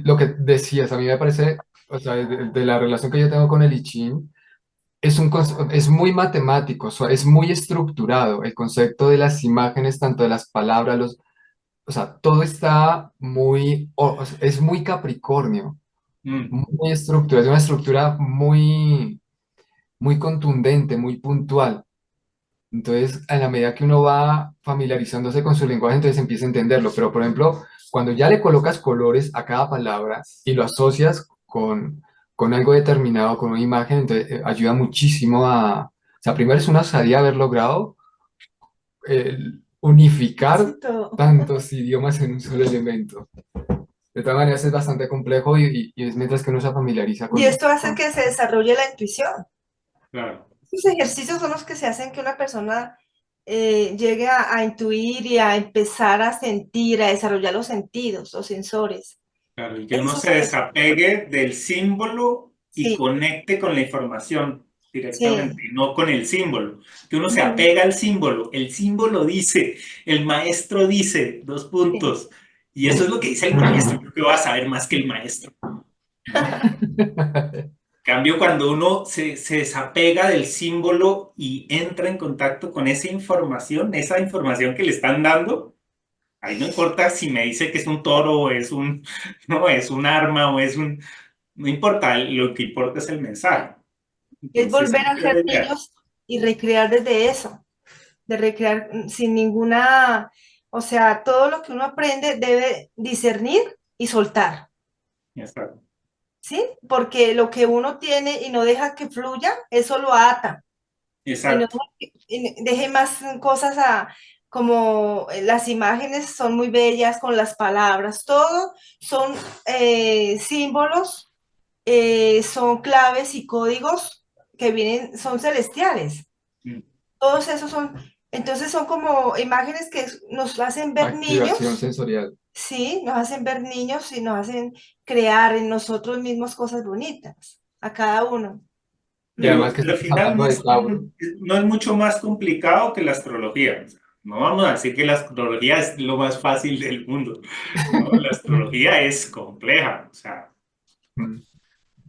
lo que decías, a mí me parece, o sea, de la relación que yo tengo con el I Ching, es muy matemático, o sea, es muy estructurado. El concepto de las imágenes, tanto de las palabras, o sea, todo está o sea, es muy Capricornio, Mm. muy estructurado, es una estructura muy contundente, muy puntual. Entonces, a la medida que uno va familiarizándose con su lenguaje, entonces empieza a entenderlo. Pero, por ejemplo, cuando ya le colocas colores a cada palabra y lo asocias con algo determinado, con una imagen, entonces ayuda muchísimo o sea, primero es una osadía haber logrado unificar sí, todo. tantos idiomas en un solo elemento. De todas maneras, es bastante complejo y es mientras que uno se familiariza Y con... esto hace que se desarrolle la intuición. Claro, Estos ejercicios son los que se hacen que una persona llegue a intuir y a empezar a sentir, a desarrollar los sentidos, los sensores. claro, y que uno Esos se desapegue del símbolo y sí, conecte con la información directamente, sí. no con el símbolo. Que uno se Ujú, apega al símbolo, el símbolo dice, el maestro dice, dos sí. puntos. Y eso es lo que dice el maestro, creo que va a saber más que el maestro, ¿no? Cambio cuando uno se desapega del símbolo y entra en contacto con esa información que le están dando, ahí no importa si me dice que es un toro o es no, es un arma o no importa, lo que importa es el mensaje. Es Entonces, volver a esa es la ser idea. niños y recrear desde eso, de recrear sin ninguna, o sea, todo lo que uno aprende debe discernir y soltar, Exacto. ¿sí? Porque lo que uno tiene y no deja que fluya, eso lo ata y no Exacto. deje más cosas como las imágenes son muy bellas con las palabras, todo son símbolos, son claves y códigos que vienen, son celestiales. Mm. Todos esos son, entonces son como imágenes que nos hacen ver Activación niños, sensorial. sí, nos hacen ver niños y nos hacen crear en nosotros mismos cosas bonitas, a cada uno. Y además Mm. que Al estamos final hablando de Tauro. no es mucho más complicado que la astrología. O sea, no vamos a decir que la astrología es lo más fácil del mundo, ¿no? La astrología es compleja. O sea, Mm.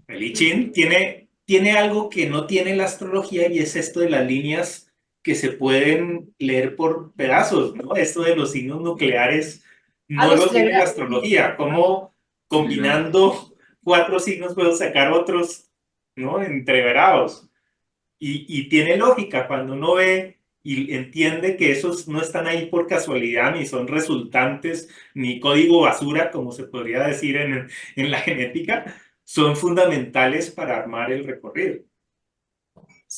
el I Ching tiene algo que no tiene la astrología y es esto de las líneas que se pueden leer por pedazos, ¿no? Esto de los signos nucleares A no los lo tiene la triángulos, astrología. Cómo Sí, no. combinando cuatro signos puedo sacar otros, ¿no? Entreverados. Y tiene lógica cuando uno ve y entiende que esos no están ahí por casualidad, ni son resultantes, ni código basura, como se podría decir en la genética, son fundamentales para armar el recorrido.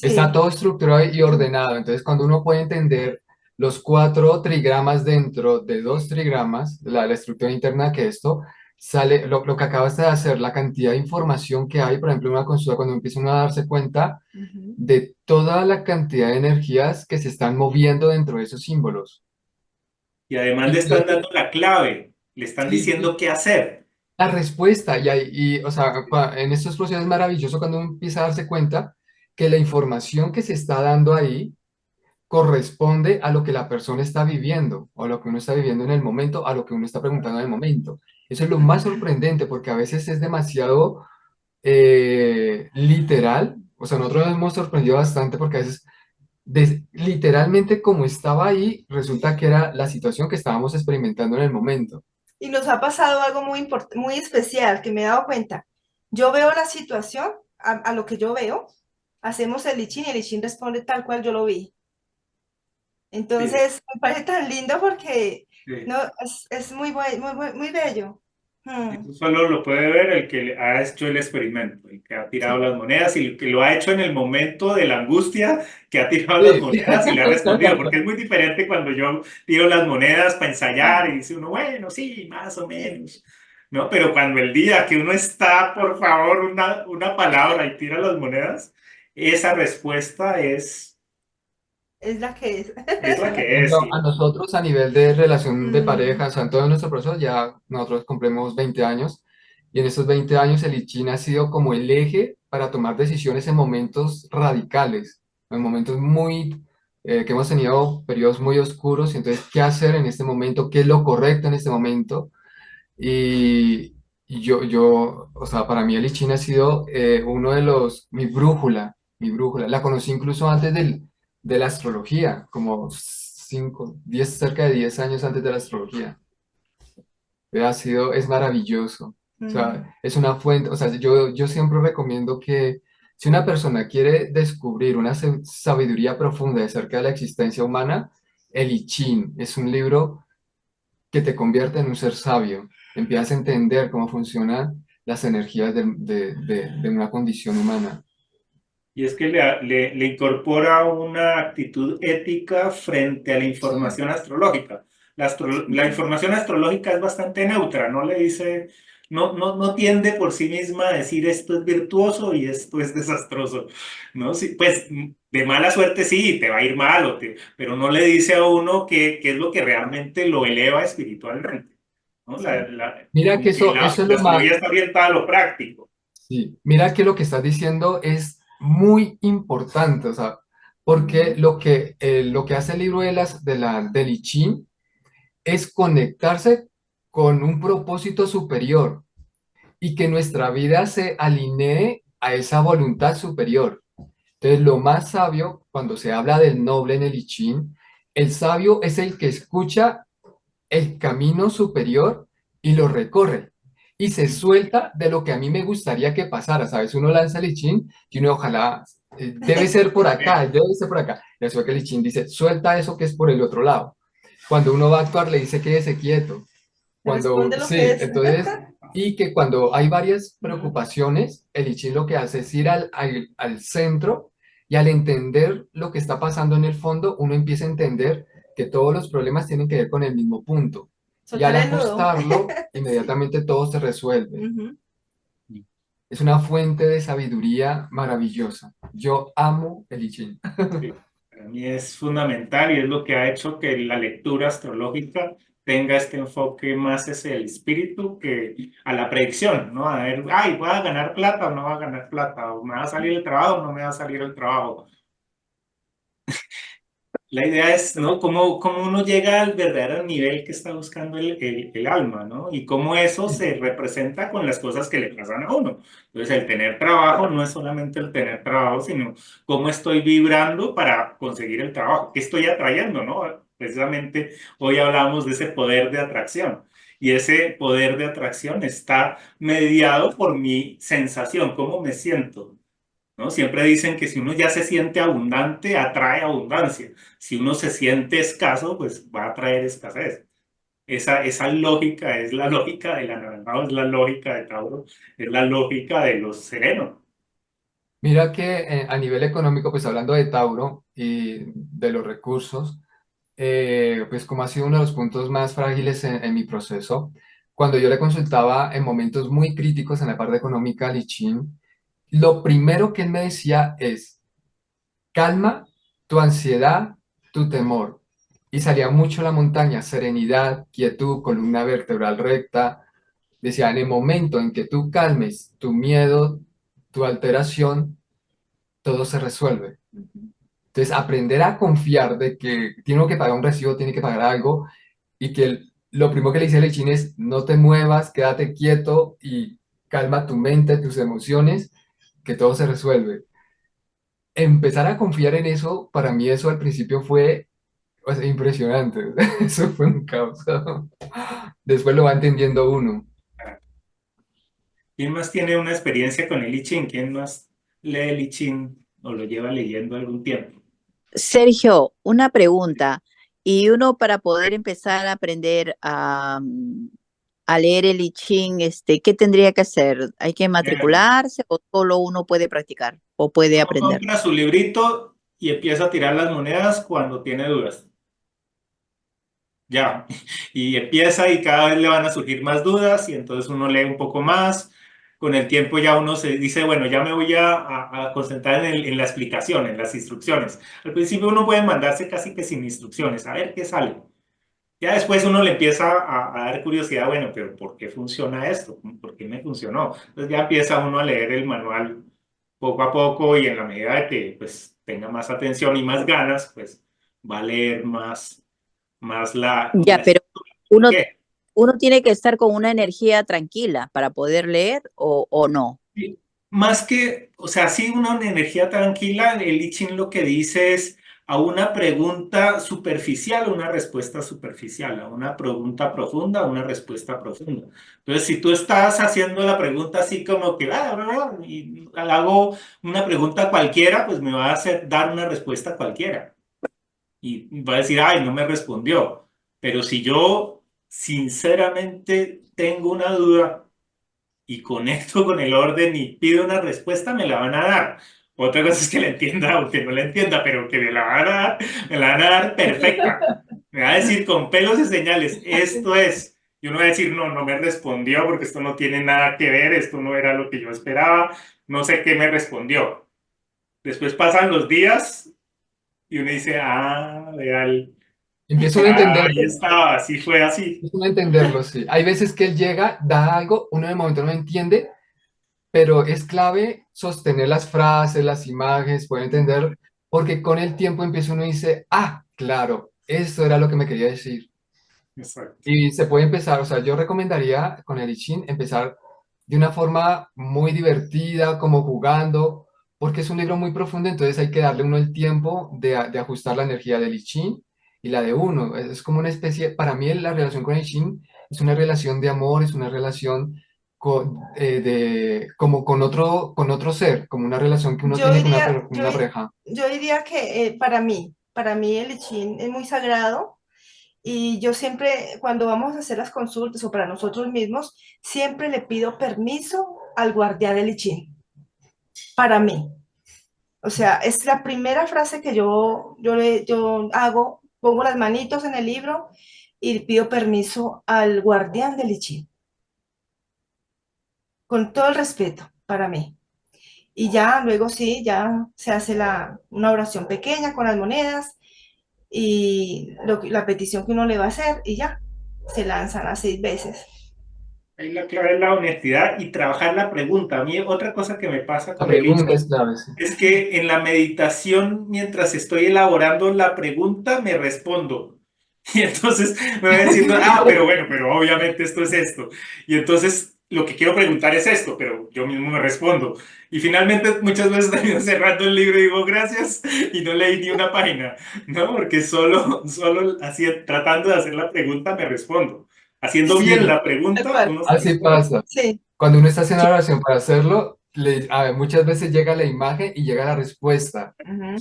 Está sí. todo estructurado y ordenado. Entonces, cuando uno puede entender los cuatro trigramas dentro de dos trigramas, la estructura interna que esto, sale lo que acabas de hacer, la cantidad de información que hay, por ejemplo, en una consulta, cuando empieza uno a darse cuenta Ujú. de toda la cantidad de energías que se están moviendo dentro de esos símbolos. Y además Y le están luego, dando la clave, le están sí, diciendo qué hacer. la respuesta, o sea, en estos procesos es maravilloso cuando uno empieza a darse cuenta que la información que se está dando ahí corresponde a lo que la persona está viviendo, o a lo que uno está viviendo en el momento, a lo que uno está preguntando en el momento. Eso es lo más sorprendente, porque a veces es demasiado literal. O sea, nosotros nos hemos sorprendido bastante porque a veces, literalmente como estaba ahí, resulta que era la situación que estábamos experimentando en el momento. Y nos ha pasado algo muy especial que me he dado cuenta. Yo veo la situación a lo que yo veo, hacemos el lichín y el lichín responde tal cual yo lo vi. Sí, Entonces, me parece tan lindo porque sí. no, es muy bello. Mm. Eso solo lo puede ver el que ha hecho el experimento, el que ha tirado Sí. las monedas y el que lo ha hecho en el momento de la angustia, que ha tirado las Sí. monedas y le ha respondido, porque es muy diferente cuando yo tiro las monedas para ensayar y dice uno, bueno, sí, más o menos, ¿no? Pero cuando el día que uno está, por favor, una palabra y tira las monedas, esa respuesta Es la que es. es la Por que es, ejemplo, a sí. nosotros a nivel de relación de Mm. pareja, o sea, en todo nuestro proceso, ya nosotros cumplimos 20 años y en esos 20 años el I Ching ha sido como el eje para tomar decisiones en momentos radicales, en momentos que hemos tenido periodos muy oscuros, y entonces, ¿qué hacer en este momento? ¿Qué es lo correcto en este momento? Y, o sea, para mí el I Ching ha sido uno de mi brújula. La conocí incluso antes de la astrología, como 10, cerca de 10 años antes de la astrología. Es maravilloso. O Mm. sea, es una fuente, o sea, yo siempre recomiendo que si una persona quiere descubrir una sabiduría profunda acerca de la existencia humana, el I Ching es un libro que te convierte en un ser sabio. Empiezas a entender cómo funcionan las energías de una condición humana. Y es que le incorpora una actitud ética frente a la Sí, información astrológica. La información astrológica es bastante neutra, no le dice, no tiende por sí misma a decir esto es virtuoso y esto es desastroso, ¿no? Sí, pues de mala suerte sí, te va a ir mal, pero no le dice a uno qué es lo que realmente lo eleva espiritualmente, ¿no? Sí. mira que Como que eso es la lo más, astrología está orientada a lo práctico. sí, mira que lo que estás diciendo es muy importante, o sea, porque Mm. lo que hace el libro del I Ching es conectarse con un propósito superior y que nuestra vida se alinee a esa voluntad superior. Entonces, lo más sabio, cuando se habla del noble en el I Ching, el sabio es el que escucha el camino superior y lo recorre y se suelta de lo que a mí me gustaría que pasara, ¿sabes? Uno lanza el I Ching y uno ojalá, debe ser por acá, debe ser por acá. Y eso que el I Ching dice, suelta eso que es por el otro lado. Cuando uno va a actuar le dice quédese quieto. Responde Cuando, lo que sí, es. entonces, y que cuando hay varias preocupaciones, el I Ching lo que hace es ir al centro y al entender lo que está pasando en el fondo, uno empieza a entender que todos los problemas tienen que ver con el mismo punto. Y al Soltar el nudo. ajustarlo, inmediatamente todo se resuelve. Ujú. Es una fuente de sabiduría maravillosa. Yo amo el I Ching. Sí, para mí es fundamental y es lo que ha hecho que la lectura astrológica tenga este enfoque más hacia el espíritu que a la predicción, ¿no? A ver, ay, ¿voy a ganar plata o no voy a ganar plata? ¿O me va a salir el trabajo o no me va a salir el trabajo? La idea es, ¿no? Cómo uno llega al verdadero nivel que está buscando el alma, ¿no? Y cómo eso se representa con las cosas que le pasan a uno. Entonces, el tener trabajo no es solamente el tener trabajo, sino cómo estoy vibrando para conseguir el trabajo, qué estoy atrayendo, ¿no? Precisamente hoy hablamos de ese poder de atracción. Y ese poder de atracción está mediado por mi sensación, cómo me siento. ¿No? Siempre dicen que si uno ya se siente abundante, atrae abundancia. Si uno se siente escaso, pues va a atraer escasez. Esa lógica es la lógica del anaranjado, es la lógica de Tauro, es la lógica de los serenos. Mira que a nivel económico, pues hablando de Tauro y de los recursos, pues como ha sido uno de los puntos más frágiles en mi proceso, cuando yo le consultaba en momentos muy críticos en la parte económica a Lichín, lo primero que él me decía es, calma tu ansiedad, tu temor. Y salía mucho a la montaña, serenidad, quietud, columna vertebral recta. Decía, en el momento en que tú calmes tu miedo, tu alteración, todo se resuelve. Entonces, aprender a confiar de que tiene que pagar un recibo, tiene que pagar algo, y que lo primero que le dice el chino es, no te muevas, quédate quieto y calma tu mente, tus emociones, que todo se resuelve. Empezar a confiar en eso, para mí eso al principio fue, o sea, impresionante. Eso fue un caos. Después lo va entendiendo uno. ¿Quién más tiene una experiencia con el I Ching? ¿Quién más lee el I Ching o lo lleva leyendo algún tiempo? Sergio, una pregunta. Y uno para poder empezar a aprender a leer el I Ching, ¿qué tendría que hacer? ¿Hay que Bueno, matricularse o solo uno puede practicar o puede uno aprender? compra su librito y empieza a tirar las monedas cuando tiene dudas. Ya, y empieza y cada vez le van a surgir más dudas y entonces uno lee un poco más. Con el tiempo ya uno se dice, bueno, ya me voy a concentrar en la explicación, en las instrucciones. Al principio uno puede mandarse casi que sin instrucciones, a ver qué sale. Ya después uno le empieza a dar curiosidad, bueno, pero ¿por qué funciona esto? ¿Por qué me funcionó? Entonces ya empieza uno a leer el manual poco a poco y en la medida de que pues tenga más atención y más ganas, pues va a leer más Ya, la pero estructura. ¿Por uno, qué? uno tiene que estar con una energía tranquila para poder leer o no. Sí, más que, o sea, sí, una energía tranquila, el I Ching lo que dice es a una pregunta superficial, una respuesta superficial, a una pregunta profunda, una respuesta profunda. Entonces, si tú estás haciendo la pregunta así como que, y hago una pregunta cualquiera, pues me va a hacer dar una respuesta cualquiera. Y va a decir, ay, no me respondió. Pero si yo sinceramente tengo una duda, y conecto con el orden y pido una respuesta, me la van a dar. Otra cosa es que la entienda o que no la entienda, pero que me la van a dar, me la van a dar perfecta. Me va a decir con pelos y señales, esto es. Y uno va a decir, no, no me respondió porque esto no tiene nada que ver, esto no era lo que yo esperaba, no sé qué me respondió. Después pasan los días y uno dice, ah, real, Empiezo a ahí entenderlo. estaba, así fue así. Empiezo a entenderlo, sí. Hay veces que él llega, da algo, uno de momento no entiende, pero es clave sostener las frases, las imágenes, poder entender, porque con el tiempo empieza uno y dice, ah, claro, eso era lo que me quería decir. Exacto. Y se puede empezar, o sea, yo recomendaría con el I Ching empezar de una forma muy divertida, como jugando, porque es un libro muy profundo, entonces hay que darle uno el tiempo de ajustar la energía del I Ching y la de uno. Es como una especie, para mí la relación con el I Ching es una relación de amor, es una relación como con otro ser, como una relación que uno Yo tiene con diría, con una pareja. yo diría que para mí el I Ching es muy sagrado. Y yo siempre, cuando vamos a hacer las consultas o para nosotros mismos, siempre le pido permiso al guardián del I Ching, para mí. O sea, es la primera frase que yo hago, pongo las manitos en el libro y pido permiso al guardián del I Ching, con todo el respeto para mí. Y ya luego sí, ya se hace una oración pequeña con las monedas y la petición que uno le va a hacer y ya, se lanzan las 6 veces. Ahí la clave es la honestidad y trabajar la pregunta. A mí otra cosa que me pasa La con el pregunta licho es clave, sí. es que en la meditación, mientras estoy elaborando la pregunta, me respondo. Y entonces me voy diciendo, ah, pero bueno, pero obviamente esto es esto. Y entonces lo que quiero preguntar es esto, pero yo mismo me respondo. Y finalmente muchas veces termino cerrando el libro y digo gracias y no leí ni una página, ¿no? Porque solo así, tratando de hacer la pregunta me respondo. Haciendo bien Sí, la Tal pregunta, cual. uno se así responde. pasa. Sí, Cuando uno está haciendo la oración para hacerlo, muchas veces llega la imagen y llega la respuesta. ujú.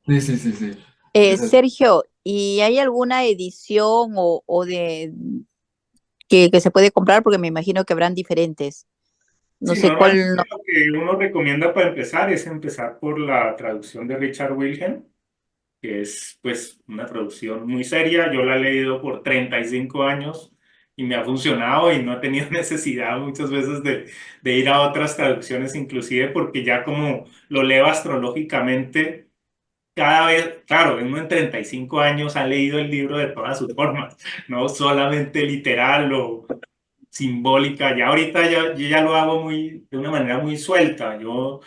Sí, sí, sí, sí. Es así. Sergio, ¿y hay alguna edición o de que se puede comprar? Porque me imagino que habrán diferentes. No Sí, sé cuál. normalmente lo que uno recomienda para empezar es empezar por la traducción de Richard Wilhelm, que es pues una traducción muy seria. Yo la he leído por 35 años y me ha funcionado y no he tenido necesidad muchas veces de ir a otras traducciones, inclusive porque ya como lo leo astrológicamente, cada vez, claro, uno en 35 años ha leído el libro de todas sus formas, no solamente literal o simbólica. Ya ahorita yo ya lo hago de una manera muy suelta. Yo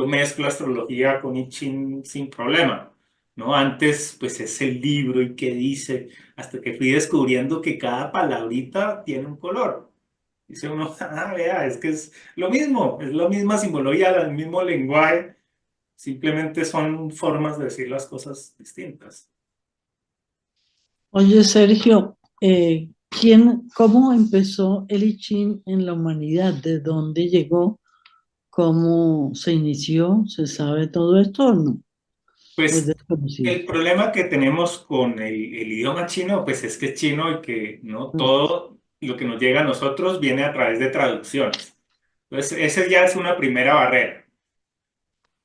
mezclo astrología con I Ching sin problema, ¿no? Antes, pues es el libro y qué dice, hasta que fui descubriendo que cada palabrita tiene un color. Dice uno, ah, vea, es que es lo mismo, es la misma simbología, el mismo lenguaje, simplemente son formas de decir las cosas distintas. Oye, Sergio, cómo empezó el I Ching en la humanidad? ¿De dónde llegó? ¿Cómo se inició? ¿Se sabe todo esto o no? ¿O es Pues desconocido? el problema que tenemos con el idioma chino, pues es que es chino y que no Mm. todo lo que nos llega a nosotros viene a través de traducciones. Entonces, esa ya es una primera barrera.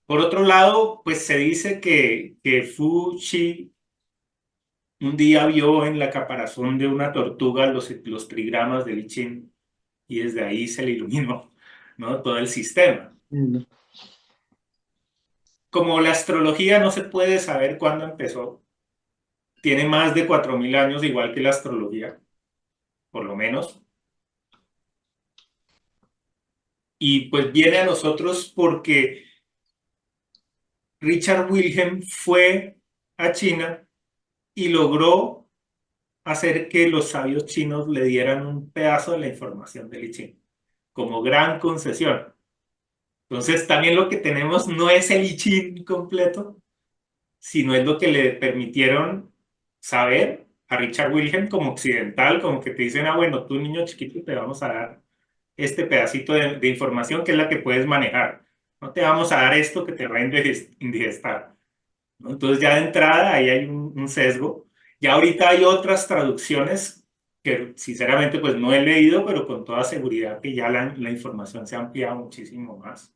Por otro lado, pues se dice que Fu Xi un día vio en la caparazón de una tortuga los trigramas del I Ching y desde ahí se le iluminó, ¿no? Todo el sistema. Mm. Como la astrología no se puede saber cuándo empezó, tiene más de 4.000 años, igual que la astrología, por lo menos. Y pues viene a nosotros porque Richard Wilhelm fue a China y logró hacer que los sabios chinos le dieran un pedazo de la información del I Ching, como gran concesión. Entonces, también lo que tenemos no es el I Ching completo, sino es lo que le permitieron saber a Richard Wilhelm como occidental, como que te dicen, ah, bueno, tú niño chiquito te vamos a dar este pedacito de información que es la que puedes manejar. No te vamos a dar esto que te va a indigestar, ¿no? Entonces ya de entrada ahí hay un sesgo. Ya ahorita hay otras traducciones que sinceramente pues no he leído, pero con toda seguridad que ya la información se ha ampliado muchísimo más.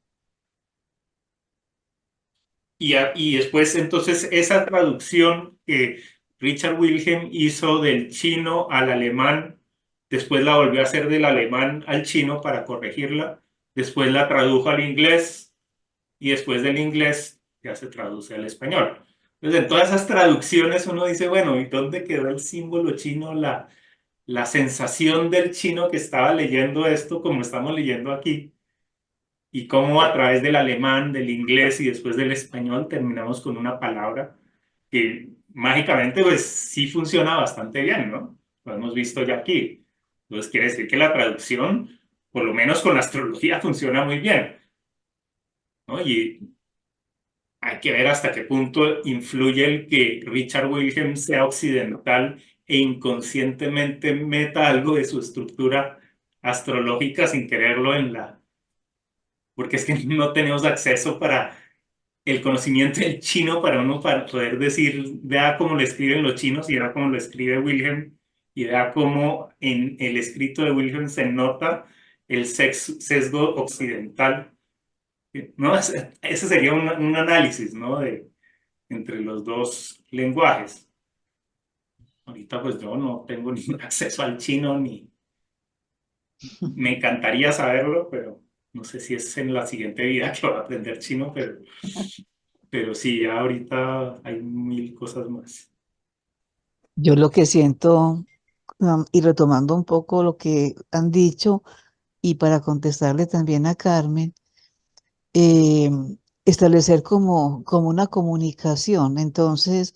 Y después entonces esa traducción que Richard Wilhelm hizo del chino al alemán, después la volvió a hacer del alemán al chino para corregirla, después la tradujo al inglés y después del inglés ya se traduce al español. Entonces en todas esas traducciones uno dice, bueno, ¿y dónde quedó el símbolo chino, la sensación del chino que estaba leyendo esto como estamos leyendo aquí? Y cómo a través del alemán, del inglés y después del español terminamos con una palabra que mágicamente pues sí funciona bastante bien, ¿no? Lo hemos visto ya aquí. Entonces quiere decir que la traducción por lo menos con la astrología funciona muy bien, ¿no? Y hay que ver hasta qué punto influye el que Richard Wilhelm sea occidental e inconscientemente meta algo de su estructura astrológica sin quererlo porque es que no tenemos acceso para el conocimiento del chino para uno para poder decir, vea cómo lo escriben los chinos y vea cómo lo escribe Wilhelm y vea cómo en el escrito de Wilhelm se nota el sesgo occidental, ¿no? Ese sería un análisis, ¿no? Entre los dos lenguajes. Ahorita pues yo no tengo ni acceso al chino, ni me encantaría saberlo, pero no sé si es en la siguiente vida que voy a aprender chino, pero sí, ya ahorita hay mil cosas más. Yo lo que siento, y retomando un poco lo que han dicho, y para contestarle también a Carmen, eh, establecer como una comunicación. Entonces,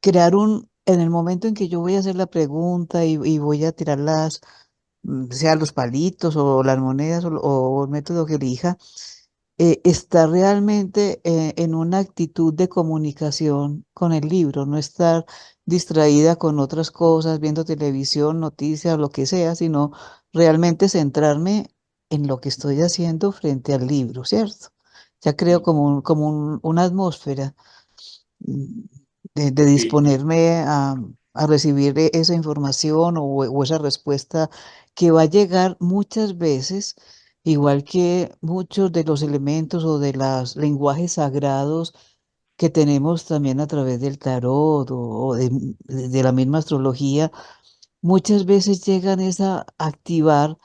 crear en el momento en que yo voy a hacer la pregunta y voy a tirar sea los palitos o las monedas o el método que elija, estar realmente en una actitud de comunicación con el libro, no estar distraída con otras cosas, viendo televisión, noticias, lo que sea, sino realmente centrarme en lo que estoy haciendo frente al libro, ¿cierto? Ya creo una atmósfera mm, de Sí, disponerme a recibir esa información o esa respuesta que va a llegar muchas veces, igual que muchos de los elementos o de los lenguajes sagrados que tenemos también a través del tarot o de la misma astrología, muchas veces llegan a activar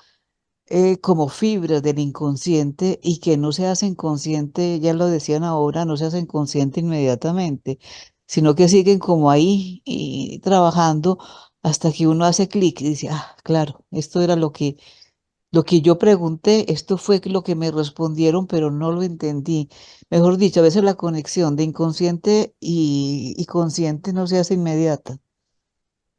como fibras del inconsciente y que no se hacen consciente, ya lo decían ahora, no se hacen consciente inmediatamente, sino que siguen como ahí y trabajando hasta que uno hace clic y dice, ah, claro, esto era lo que yo pregunté, esto fue lo que me respondieron, pero no lo entendí. Mejor dicho, a veces la conexión de inconsciente y consciente no se hace inmediata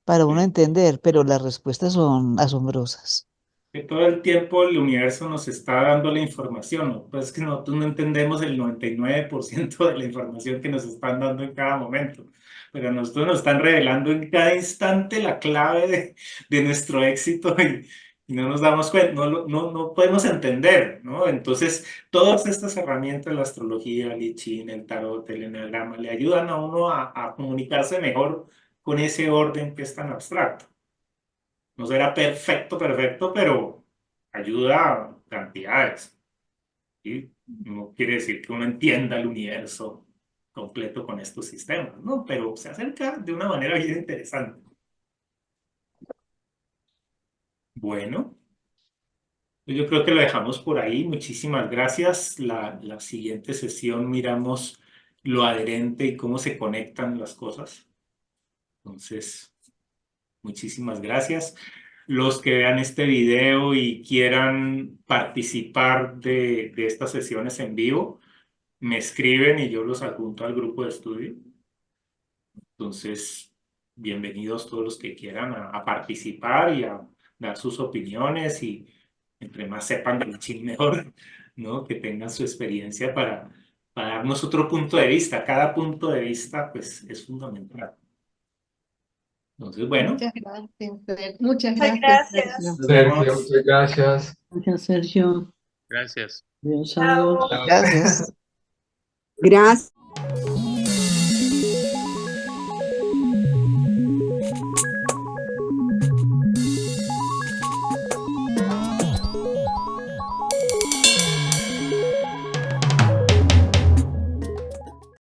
para uno sí. entender, pero las respuestas son asombrosas. Que todo el tiempo el universo nos está dando la información, ¿no? Pues es que nosotros no entendemos el 99% de la información que nos están dando en cada momento, pero a nosotros nos están revelando en cada instante la clave de nuestro éxito y no nos damos cuenta, no podemos entender, ¿no? Entonces, todas estas herramientas, la astrología, el I Ching, el tarot, el enneagrama, le ayudan a uno a comunicarse mejor con ese orden que es tan abstracto. No será perfecto, pero ayuda a cantidades. ¿Sí? No quiere decir que uno entienda el universo completo con estos sistemas, ¿no? Pero se acerca de una manera bien interesante. Bueno, yo creo que lo dejamos por ahí. Muchísimas gracias. La siguiente sesión miramos lo adherente y cómo se conectan las cosas. Entonces, muchísimas gracias. Los que vean este video y quieran participar de estas sesiones en vivo, me escriben y yo los adjunto al grupo de estudio. Entonces, bienvenidos todos los que quieran a participar y a dar sus opiniones y entre más sepan del chin mejor, ¿no? Que tengan su experiencia para darnos otro punto de vista. Cada punto de vista, pues, es fundamental. Entonces, bueno, Muchas gracias, Fer. Muchas Muchas gracias, gracias. Sergio. nos Sergio, vemos. muchas gracias. Gracias, Sergio. Gracias. Adiós, Chao. adiós. Gracias. Gracias.